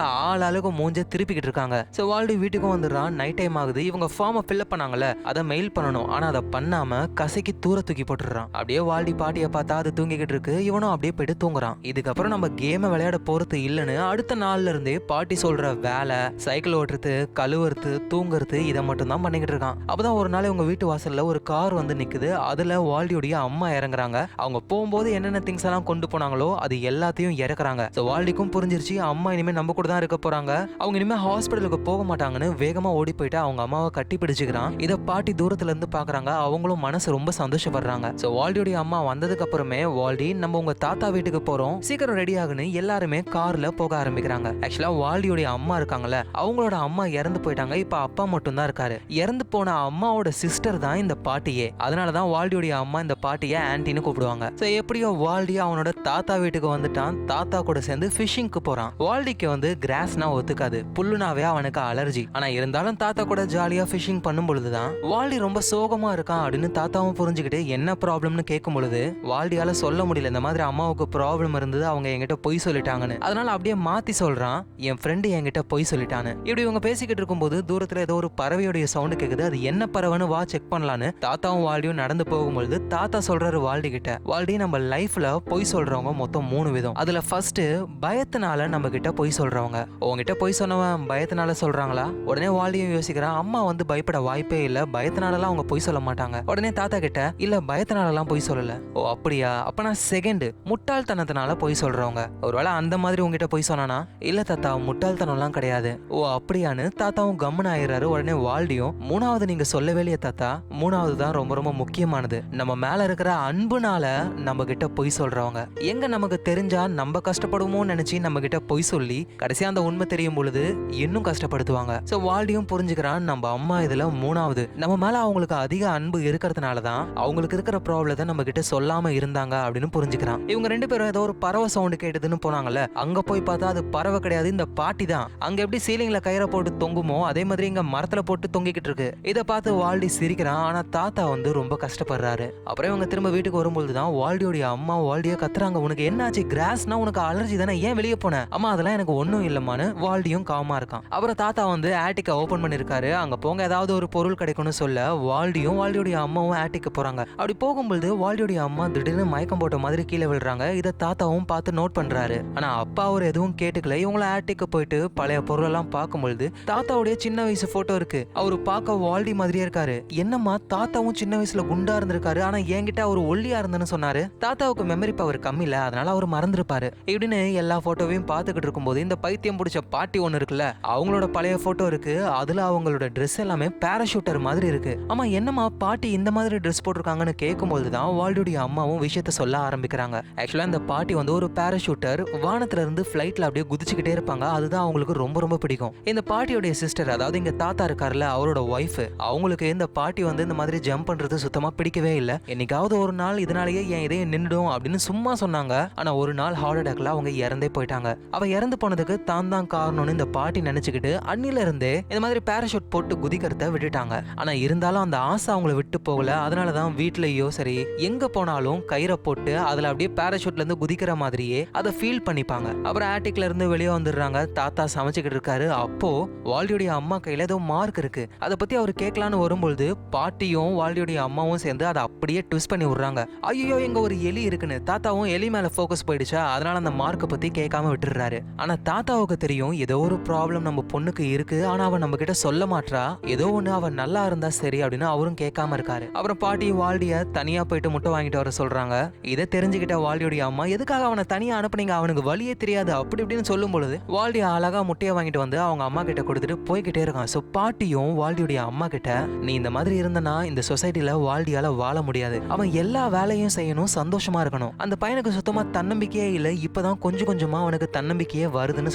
ஆளாளுக்கு மூஞ்ச திருப்பிக்கிட்டு இருக்காங்க. சோ வால்டி வீட்டுக்கும் வந்துடுறான். நைட் டைம் ஆகுது. இவங்க ஃபார்மை ஃபில்அப் பண்ணாங்கல்ல, அதை மெயில் பண்ணணும். ஆனா அதை பண்ணாம கசைக்கு தூர தூக்கி போட்டுறான். அப்படியே வால்டி பாட்டியை பார்த்தா அது தூங்கிக்கிட்டு இருக்கு. இவனும் அப்படியே போயிட்டு தூங்குறான். இதுக்கப்புறம் நம்ம கேமை விளையாட போறது இல்லைன்னு அடுத்த நாள்ல இருந்தே பாட்டி சொல்ற வேலை, சைக்கிள் ஓட்டுறது, கழுவுறது, தூங்குறது இதை மட்டும் தான் பண்ணிக்கிட்டு இருக்கான். அப்பதான் ஒரு நாள் உங்க வீட்டு வாசல்ல ஒரு கார் வந்து நிக்குது. அதுல வால்டியோடைய அம்மா இறங்குறாங்க. அவங்க போகும்போது என்னென்ன திங்ஸ் எல்லாம் கொண்டு போனாங்களோ அது எல்லாத்தையும் இறக்குறாங்க. வால்டிக்கும் புரிஞ்சிருச்சு அம்மா இனிமே நம்ம கூட தான் இருக்க போறாங்க, அவங்க இனிமே ஹாஸ்பிட்டலுக்கு போக மாட்டாங்கன்னு வேகமா ஓடி போயிட்டு அவங்க அம்மாவை கட்டி பிடிச்சுக்கிறான். இதை பாட்டி தூரத்துல இருந்து பாக்குறாங்க. அவங்களும் மனசு ரொம்ப சந்தோஷப்படுறாங்க. சோ வால்டியோடைய அம்மா வந்ததுக்கு அப்புறமே வால்டி நம்ம உங்க தாத்தா வீட்டுக்கு போறோம், சீக்கிரம் ரெடி ஆகுன்னு எல்லாருமே கார்ல போக ஆரம்பிக்கிறாங்க. ஆக்சுவலா வால்டியோடைய அம்மா இருக்காங்கல்ல, அவங்களோட அம்மா இறந்து போயிட்டாங்க. இப்ப அப்பா மட்டும் தான் இருக்காரு. இறந்து போன அம்மாவோட சிஸ்டர் தான் இந்த பாட்டியே. அதனாலதான் வால்டியோடைய அம்மா இந்த பாட்டியை ஆன்டின்னு கூப்பிடுவாங்க. சோ எப்படியோ வால்டி அவனோட தாத்தா வீட்டுக்கு வந்துட்டான். தாத்தா கூட சேர்ந்து ஃபிஷிங்க்கு போறான். வால்டிக்கு வந்து கிராஸ்னா ஒத்துக்காது, புல்லுனாவே அவனுக்கு அலர்ஜி. ஆனா இருந்தாலும் தாத்தா கூட ஜாலியா ஃபிஷிங் பண்ணும் பொழுதுதான் வால்டி ரொம்ப சோகமா இருக்கான் அப்படின்னு தாத்தாவும் புரிஞ்சுக்கிட்டு என்ன ப்ராப்ளம்னு கேட்கும் பொழுது வால்டியால சொல்ல முடியல, இந்த மாதிரி அம்மாவுக்கு ப்ராப்ளம் இருந்தது, அவங்க என்கிட்ட பொய் சொல்லிட்டாங்கன்னு. அதனால அப்படியே மாத்தி சொல்றான், என் ஃப்ரெண்டு என்கிட்ட பொய் சொல்லிட்டான்னு. இப்படி இவங்க பேசிக்கிட்டு இருக்கும்போது தூரத்துல ஏதோ ஒரு பறவையோடைய சவுண்ட் கேக்குது. அது என்ன பறவைன்னு வா செக் பண்ணலான்னு தாத்தாவும் வால்டியும் நடந்து போகும்பொழுது தாத்தா சொல்றாரு வால்டி கிட்ட, வால்டி நம்ம லைஃப்ல பொய் சொல்றவங்க மொத்தம் 3 விதம். அதுல ஃபர்ஸ்ட் பயத்தினால நம்ம கிட்ட பொய் சொல்றவங்க. உங்ககிட்ட பொய் சொன்னவன் பயத்தினால சொல்றாங்களா? உடனே வால்டியும் யோசிக்கிறான், அம்மா வந்து பயப்பட வாய்ப்பே இல்ல, பயத்தினாலலாம் அவங்க பொய் சொல்ல மாட்டாங்க. உடனே தாத்தா கிட்ட, இல்ல பயத்தினாலலாம் பொய் சொல்லல. ஓ அப்படியா, அப்ப நான் செகண்ட் முட்டாள்தனத்தினால பொய் சொல்றவங்க. ஒருவேளை அந்த மாதிரி உங்ககிட்ட பொய் சொன்னானா? இல்ல தாத்தா முட்டாள்தனம்லாம் கிடையாது. ஓ அப்படியான்னு தாத்தாவும் கம்முன்னு ஆயிடுறாரு. உடனே வால்டியும், மூணாவது நீங்க சொல்லவே இல்லையா தாத்தா, மூணாவது தான் ரொம்ப ரொம்ப முக்கியமானது, நம்ம மேல இருக்கிற அன்புனால நம்ம கிட்ட பொய் சொல்றவங்க. எங்க நமக்கு தெரிஞ்சா நம்ம கஷ்டப்படுவோம்னு நினைச்சு நம்ம கிட்ட பொய் சொல்லி கடைசியா அந்த உண்மை தெரியும் பொழுது இன்னும் கஷ்டப்படுத்துவாங்க. சோ வால்டியும் புரிஞ்சுக்கிறான், நம்ம அம்மா இதுல மூணாவது, நம்ம மேல அவங்களுக்கு அதிக அன்பு இருக்கிறதுனாலதான் அவங்களுக்கு இருக்கிற ப்ராப்ளத்தை நம்ம கிட்ட சொல்லாம இருந்தாங்க அப்படின்னு புரிஞ்சுக்கிறான். இவங்க ரெண்டு பேரும் ஏதோ ஒரு பறவை சவுண்ட் கேட்டதுன்னு போனாங்கல்ல, அங்க போய் பார்த்தா அது பறவை கிடையாது, இந்த பாட்டி தான். அங்க எப்படி சீலிங்ல கயிறை போட்டு தொங்குமோ அதே மாதிரி இங்க மரத்துல போட்டு தொங்கிக்கிட்டு இருக்கு. இதை பார்த்து வால்டி சிரிக்கிறான். ஆனா தாத்தா வந்து ரொம்ப கஷ்டப்படுறாரு. அப்புறம் இவங்க திரும்ப வீட்டுக்கு வரும்பொழுதுதான் வால்டியோடைய அம்மா வால்டியை கத்துறாங்க, உனக்கு என்னாச்சு, கிராஸ்னா உனக்கு அலர்ஜி தானே, ஏன் வெளியே போன? அம்மா அதெல்லாம் எனக்கு ஒன்னும் இல்லம்மான்னு வால்டியும் காமா இருக்கான். அப்புறம் தாத்தா வந்து ஆட்டிக்க ஓபன் பண்ணிருக்காரு. அங்க போங்க ஏதாவது ஒரு பொருள் கிடைக்கும்னு சொல்ல வால்டியும் வால்டியோடைய அம்மாவும் ஆட்டிக்கு போறாங்க. அப்படி போகும்போது வால்டியோடைய அம்மா திடீர்னு மயக்கம் போட்ட மாதிரி கீழே விழுறாங்க. இதை தாத்தாவும் பார்த்து நோட் பண்றாரு. ஆனா அப்பா அவர் எதுவும் கேட்டுக்கல. இவங்கள ஆட்டிக்கு போயிட்டு பழைய பொருள் எல்லாம் பார்க்கும்பொழுது தாத்தாவுடைய சின்ன வயசு போட்டோ இருக்கு. அவரு பார்க்க வால்டி மாதிரியே இருக்காரு. என்னம்மா தாத்தாவும் சின்ன வயசுல குண்டா இருந்திருக்காரு, ஆனா என்கிட்ட அவர் ஒல்லியா இருந்தேன்னு சொன்னாரு. தாத்தாவுக்கு மெமரி பவர் கம்மி இல்ல, அதனால அவர் மறந்துருப்பாரு. இப்படின்னு எல்லா போட்டோவையும் பார்த்துக்கிட்டு இருக்கும்போது இந்த பைத்தியம் பிடிச்ச பாட்டி ஒண்ணு இருக்குல்ல, அவங்களோட பழைய போட்டோ இருக்கு. அதுல அவங்களோட ட்ரெஸ் எல்லாமே பாராஷூட்டர் மாதிரி இருக்கு. ஆமா என்னமா பாட்டி இந்த மாதிரி ட்ரெஸ் போட்டிருக்காங்கன்னு கேட்கும்போதுதான் வால்டியோடைய அம்மாவும் விஷயத்த சொல்ல ஆரம்பிக்கிறாங்க. ஆக்சுவலா இந்த பாட்டி வந்து ஒரு பாராஷூட்டர், வானத்துல இருந்து ஃபிளைட்ல அப்படியே குதிச்சுக்கிட்டே இருப்பாங்க. அதுதான் அவங்களுக்கு ரொம்ப ரொம்ப பிடிக்கும். இந்த பாட்டியோடைய சிஸ்டர், அதாவது இங்க தாத்தா இருக்காருல்ல அவரோட ஒய்ஃப், அவங்களுக்கு இந்த பாட்டி வந்து இந்த மாதிரி ஜம்ப் பண்றது சுத்தமா பிடிக்கவே இல்ல. என்னைக்காவது ஒரு நாள் இதனாலேயே என் இதயம் நின்னுடும் அப்படின்னு சும்மா சொன்னாங்க. ஆனா ஒரு நாள் ஹார்ட் அட்டாக்ல அவங்க இறந்தே போயிட்டாங்க. அவ இறந்து போனதுக்கு தான் காரணம்னு இந்த பாட்டி நினைச்சுக்கிட்டு அன்னில இருந்தே இந்த மாதிரி பாராஷூட் போட்டு குதிக்கிறத விட்டுட்டாங்க. ஆனா இருந்தாலும் அந்த ஆசை அவங்கள விட்டு போகல. அதனாலதான் வீட்லயோ சரி எங்க போனாலும் கயிறை போட்டு அதுல அப்படியே பாராஷூட்ல இருந்து குதிக்கிற மாதிரியே அதை ஃபீல் பண்ணிப்பாங்க. அப்புறம் ஆட்டிக்ல இருந்து வெளியே வந்துடுறாங்க. தாத்தா சமைச்சுக்கிட்டு இருக்காரு. அப்போ வால்டியோடைய அம்மா கையில ஏதோ மார்க் இருக்கு. அதை பத்தி அவர் கேட்கலான்னு வரும்பொழுது பாட்டியும் வால்டியோடைய அம்மாவும் சேர்ந்து அதை அப்படியே ட்விஸ்ட் பண்ணி விடுறாங்க. ஐயோ எங்க ஒரு எலி இருக்குன்னு தாத்தாவும் எலி மேல ஃபோக்கஸ் போயிடுச்சா, அதனால அந்த மார்க்கை பத்தி கேட்காம விட்டுறாரு. ஆனா தாத்தாவுக்கு தெரியும் ஏதோ ஒரு ப்ராப்ளம் நம்ம பொண்ணுக்கு இருக்கு, ஆனா அவன் நம்ம கிட்ட சொல்ல மாட்றா, ஏதோ ஒண்ணு அவன் நல்லா இருந்தா சரி அப்படின்னு அவரும் கேட்காம இருக்காரு. அப்புறம் பாட்டி வால்டிய தனியா போயிட்டு முட்டை வாங்கிட்டு வர சொல்றாங்க. இதை தெரிஞ்சுக்கிட்ட வால்டியோட அம்மா, எதுக்காக அவனை தனியா அனுப்புனீங்க, அவனுக்கு வழியே தெரியாது அப்படி இப்படின்னு சொல்லும் பொழுது வால்டி அழகா முட்டையை வாங்கிட்டு வந்து அவங்க அம்மா கிட்ட கொடுத்துட்டு போய்கிட்டே இருக்கான். சோ பாட்டியும் வால்டியோட அம்மா கிட்ட, நீ இந்த மாதிரி இருந்தனா இந்த சொசைட்டில வால்டியால வாழ முடியாது, அவன் எல்லா வேலையும் செய்யணும், சந்தோஷமா இருக்கணும், அந்த பையனுக்கு சுத்தமா தன்னம்பிக்கையே இல்ல, இப்பதான் கொஞ்சம் கொஞ்சமா அவனுக்கு தன்னம்பிக்கையே வருதுன்னு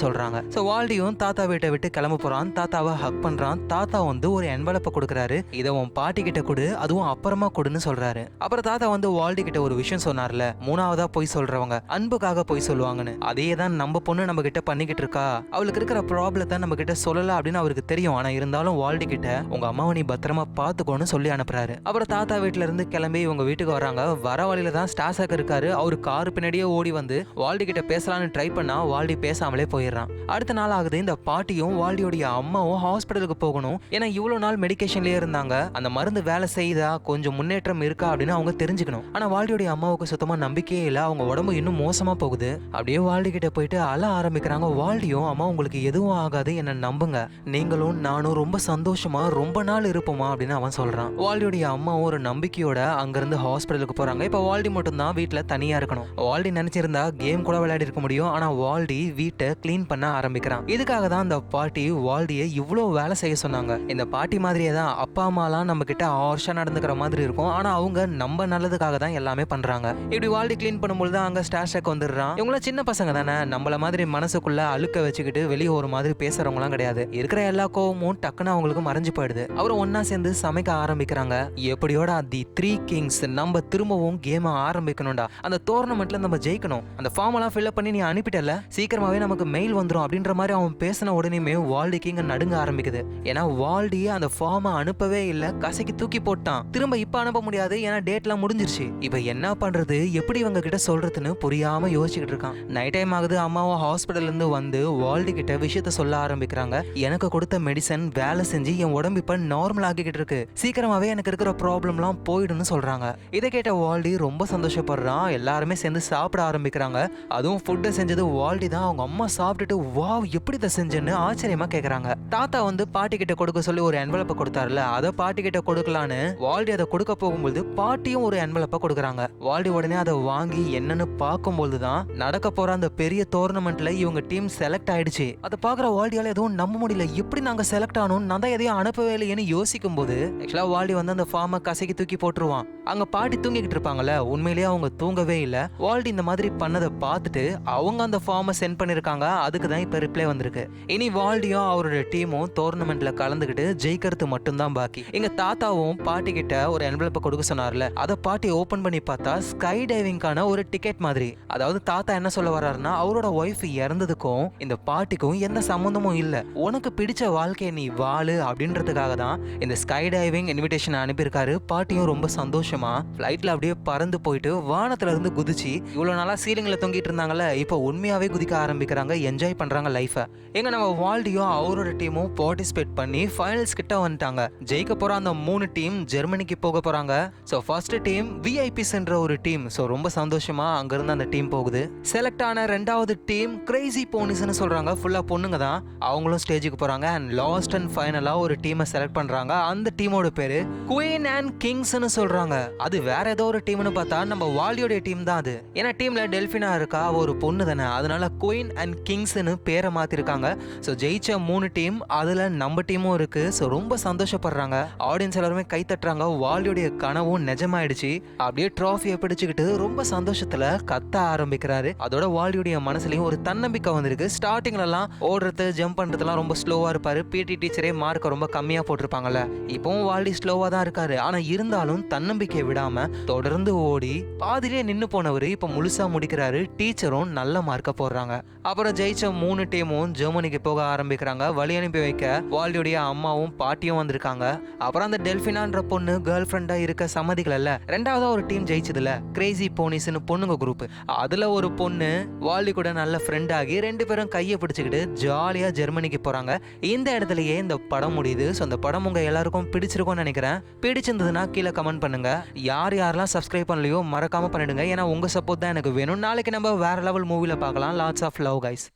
சொல்றாங்க. சோ வால்டியும் தாத்தா வீட்டை விட்டு கிளம்ப போறான். தாத்தாவை ஹக் பண்றான். தாத்தா வந்து ஒரு என்வலப்பை கொடுக்குறாரு. இதை உன் பாட்டி கிட்ட கொடு, அதுவும் அப்புறமா கொடுன்னு சொல்றாரு. அப்புறம் தாத்தா வந்து வால்டி கிட்ட ஒரு விஷயம் சொன்னார்ல, மூணாவதா போய் சொல்றவங்க அன்புக்காக போய் சொல்லுவாங்கன்னு, அதே தான் நம்ம பொண்ணு நம்ம கிட்ட பண்ணிக்கிட்டு இருக்கா, அவளுக்கு இருக்கிற ப்ராப்ளத்தை நம்ம கிட்ட சொல்லல அப்படின்னு அவருக்கு தெரியும். ஆனா இருந்தாலும் வால்டி கிட்ட உங்க அம்மாவை நீ பத்திரமா பாத்துக்கோன்னு சொல்லி அனுப்புறாரு. அப்புறம் தாத்தா வீட்டுல இருந்து கிளம்பி இவங்க வீட்டுக்கு வராங்க. வர வழியில தான் ஸ்டாசாக் இருக்காரு. அவரு காரு பின்னாடியே ஓடி வந்து வால்டி கிட்ட பேசலான்னு ட்ரை பண்ணா வால்டி பேசாமலே போயிடுறான். அடுத்த நாள் ஆகுது. இந்த பாட்டியும் வால்டியோடைய அம்மாவும் ஹாஸ்பிட்டலுக்கு போகணும். ஏன்னா இவ்வளவு நாள் மெடிக்கேஷன்லயே இருந்தாங்க, அந்த மருந்து வேலை செய்தா கொஞ்சம் முன்னேற்றம் இருக்கா அப்படின்னு அவங்க தெரிஞ்சுக்கணும். ஆனா வால்டியோடைய அம்மாவுக்கு சுத்தமா நம்பிக்கையே இல்ல, அவங்க உடம்பு இன்னும் மோசமா போகுது. அப்படியே வால்டி கிட்ட போயிட்டு அழ ஆரம்பிக்கிறாங்க. வால்டியும், அம்மா உங்களுக்கு எதுவும் ஆகாது, என்ன நம்புங்க, நீங்களும் நானும் ரொம்ப சந்தோஷமா ரொம்ப நாள் இருப்போமா அப்படின்னு அவன் சொல்றான். வால்டியோடைய அம்மாவும் ஒரு நம்பிக்கையோட அங்கிருந்து ஹாஸ்பிட்டலுக்கு போறாங்க. இப்ப வால்டி மட்டும் தான் வீட்டுல தனியா இருக்கணும். வால்டி நினைச்சிருந்தா கேம் கூட விளையாடி இருக்க முடியும். ஆனா வால்டி வீட்டை கிளீன் பண்ண ஆரம்பிக்கிறான். இதுக்காக தான் அந்த பாட்டி வால்டியை இவ்வளவு வேலை செய்ய சொன்னாங்க. இந்த பாட்டி மாதிரியே தான் அப்பா அம்மாலாம் நம்ம கிட்ட ஹார்ஷா நடந்துக்கிற மாதிரி இருக்கும். ஆனா அவங்க நம்ம நல்லதுக்காக தான் எல்லாமே பண்றாங்க. இப்படி வால்டி கிளீன் பண்ணும்போது தான் அங்க ஸ்டாஷாக் வந்துடுறான். இவங்கள சின்ன பசங்க தானே, நம்மள மாதிரி மனசுக்குள்ள அழுக்க வச்சுக்கிட்டு வெளியே ஒரு மாதிரி பேசுறவங்களாம் கிடையாது. இருக்கிற எல்லா கோவமும் டக்குன்னு அவங்களுக்கு மறைஞ்சு போயிடுது. அவரும் ஒன்னா சேர்ந்து சமைக்க ஆரம்பிக்கிறாங்க. எப்படியோட தி 3 கிங்ஸ் நம்ம திரும்பவும் கேம் ஆரம்பிக்கணும்டா, அந்த டோர்னமெண்ட்ல நம்ம ஜெயிக்கணும், அந்த ஃபார்ம் எல்லாம் ஃபில் பண்ணி நீ அனுப்பிட்டல, சீக்கிரமாவே நமக்கு மெயில் வந்துடும் அப்படின்ற மாதிரி அவன் பேசின உடனே வால்டிக்கு இங்க நடுங்க ஆரம்பிக்குது. ஏன்னா வால்டி அந்த ஃபார்மை அனுப்பவே இல்ல, கசைக்கு தூக்கி போட்டான். திரும்ப இப்ப அனுப்ப முடியாது, ஏன்னா டேட்லாம் முடிஞ்சிருச்சு. இப்ப என்ன பண்றது, எப்படி இவங்க கிட்ட சொல்றதுன்னு புரியாம யோசிச்சுக்கிட்டு இருக்கான். நைட் டைம் ஆகுது. அம்மாவும் ஹாஸ்பிட்டல்ல இருந்து வந்து வால்டி கிட்ட விஷயத்த சொல்ல ஆரம்பிக்கிறாங்க. எனக்கு கொடுத்த மெடிசன் வேலை செஞ்சு என் உடம்பு இப்ப நார்மல் ஆகிக்கிட்டு இருக்கு, சீக்கிரமாவே எனக்கு இருக்கிற ப்ராப்ளம்லாம் போயிடும்னு சொல்றாங்க. இதை கேட்ட வால்டி ரொம்ப சந்தோஷப்படுறான். எல்லாருமே சேர்ந்து சாப்பிட ஆரம்பிக்கிறாங்க. அதுவும் ஃபுட்டை செஞ்சது வால்டி தான். அவங்க அம்மா சாப்பிட்டுட்டு வாவ் எப்படி இதை செஞ்சேன்னு ஆச்சரியமா கேக்குறாங்க. தாத்தா வந்து பாட்டி கிட்ட கொடுக்க சொல்லி ஒரு என்வலப்பை கொடுத்தாருல, அதை பாட்டி கிட்ட கொடுக்கலான்னு வால்டி அதை கொடுக்க போகும்போது பாட்டியும் ஒரு என்வலப்பை கொடுக்குறாங்க. வால்டி உடனே அதை வாங்கி என்னன்னு பார்க்கும்போது தான் நடக்க போற அந்த பெரிய டோர்னமெண்ட்ல இவங்க டீம் செலக்ட் ஆயிடுச்சு. அதை பாக்குற வால்டியால எதுவும் நம்ப முடியல, எப்படி நாங்க செலக்ட் ஆனோம், நான் தான் எதையும் அனுப்பவே இல்லையேன்னு யோசிக்கும் போது ஆக்சுவலா வால்டி வந்து அந்த ஃபார்மை கசக்கி தூக்கி போட்டுருவான். அங்க பாட்டி தூங்கிக்கிட்டு இருப்பாங்கல்ல, உண்மையிலேயே அவங்க தூங்கவே இல்ல. வால்டி இந்த மாதிரி பண்ணதை பார்த்துட்டு அவங்க அந்த ஃபார்மை சென்ட் பண்ணிருக்காங்க. அதுக்கு தான் இப்ப ரிப்ளை வந்திருக்கு. இனி வால்டியும் அவரோட டீமும் டோர்னமெண்ட்ல கலந்துக்கிட்டு ஜெயிக்கிறது மட்டும்தான் பாக்கி. எங்க தாத்தாவும் பாட்டி கிட்ட ஒரு என்வலப்பை கொடுக்க சொன்னார்ல, அதை பாட்டி ஓபன் பண்ணி பார்த்தா ஸ்கை டைவிங்கான ஒரு டிக்கெட் மாதிரி. அதாவது தாத்தா என்ன சொல்ல வர்றாருன்னா, அவரோட ஒய்ஃப் இறந்ததுக்கும் இந்த பாட்டிக்கும் எந்த சம்பந்தமும் இல்ல, உனக்கு பிடிச்ச வாழ்க்கையை நீ வாழு அப்படின்றதுக்காக தான் இந்த ஸ்கை டைவிங் இன்விடேஷன் அனுப்பியிருக்காரு. பாட்டியும் ரொம்ப சந்தோஷமா ஃபிளைட்ல அப்படியே பறந்து போயிட்டு வானத்துல இருந்து குதிச்சு, இவ்வளவு நாளா சீலிங்ல தொங்கிட்டு இருந்தாங்கல்ல, இப்போ உண்மையாவே குதிக்க ஆரம்பிக்கிறாங்க, என்ஜாய் பண்றாங்க லைஃப. எங்க நம்ம வால்டியும் அவரோட டீமும் பார்ட்டிசிபேட் பண்ணி ஃபைனல்ஸ் கிட்ட வந்துட்டாங்க. ஜெயிக்க போற அந்த 3 டீம் ஜெர்மனிக்கு போக போறாங்க. சோ ஃபர்ஸ்ட் டீம் விஐபிஸ் என்ற ஒரு டீம். சோ ரொம்ப சந்தோஷமா அங்க இருந்து அந்த டீம் போகுது. செலக்ட் ஆன ரெண்டாவது டீம் கிரேசி போனிஸ்னு சொல்றாங்க, ஃபுல்லா பொண்ணுங்க தான். அவங்களும் ஸ்டேஜுக்கு போறாங்க. அண்ட் லாஸ்ட் அண்ட் ஃபைனலா ஒரு டீமை செலக்ட் பண்றாங்க. அந்த டீமோட பேரு குயின் அண்ட் கிங்ஸ்னு சொல்றாங்க. அது வேற ஏதோ ஒரு டீம்னு பார்த்தா நம்ம வால்டியோட டீம் தான் அது. ஏன்னா டீம்ல டெல்பினா இருக்கா, ஒரு பொண்ணு தானே, அதனால குயின் அண்ட் கிங்ஸ்னு பேரை மாத்திருக்காங்க. சோ ஜெயிச்ச 3 டீம், அதுல நம்ம டீமும் இருக்கு. சோ ரொம்ப சந்தோஷப்படுறாங்க. ஆடியன்ஸ் எல்லாருமே கை தட்டுறாங்க. வால்டியோட கனவும் நிஜமாயிடுச்சு. அப்படியே ட்ராஃபியை பிடிச்சுக்கிட்டு ரொம்ப சந்தோஷத்துல கத்த ஆரம்பிக்கிறாரு. அதோட வால்டியோட மனசுலயும் ஒரு தன்னம்பிக்கை வந்திருக்கு. ஸ்டார்டிங்ல எல்லாம் ஓடுறது ஜம்ப் பண்றதுலாம் ரொம்ப ஸ்லோவா இருப்பாரு. பிடி டீச்சரே மார்க்க ரொம்ப கம்மியா போட்டிருப்பாங்கல்ல, இப்பவும் வால்டி ஸ்லோவா தான் இருக்காரு. ஆனா இருந்தாலும் தன்னம்பிக்கையை விடாம தொடர்ந்து ஓடி பாதிலே நின்னு போனவரு இப்ப முழுசா முடிக்கிறாரு. டீச்சரும் நல்ல மார்க்க போடுறாங்க. அப்புறம் ஜெயிச்ச 3 டீமும் ஜெர்மனிக்கு போக ஆரம்பிக்கிறாங்க. வழி அனுப்பி வைக்க வால்டியோடைய அம்மாவும் பாட்டியும் வந்திருக்காங்க. அப்புறம் அந்த டெல்பினான்ற பொண்ணு கேர்ள் ஃப்ரெண்டா இருக்க சம்மதிக்கல. ரெண்டாவதா ஒரு டீம் ஜெயிச்சதுல கிரேசி போனிஸ்னு பொண்ணுங்க குரூப், அதுல ஒரு பொண்ணு வால்டி கூட நல்ல ஃப்ரெண்ட் ஆகி 2 பேரும் கையை பிடிச்சுக்கிட்டு ஜாலியா ஜெர்மனிக்கு போறாங்க. இந்த இடத்துலயே இந்த படம் முடியுது. ஸோ இந்த படம் உங்க எல்லாருக்கும் பிடிச்சிருக்கும்னு நினைக்கிறேன். பிடிச்சிருந்ததுன்னா கீழே கமெண்ட் பண்ணுங்க. யார் யாரெல்லாம் சப்ஸ்கிரைப் பண்ணலையோ மறக்காம பண்ணிடுங்க. பண்ணுங்க. ஏன்னா உங்க சப்போர்ட் தான் எனக்கு வேணும். நாளைக்கு நம்ம வேற லெவல் மூவில பார்க்கலாம். Lots of love guys.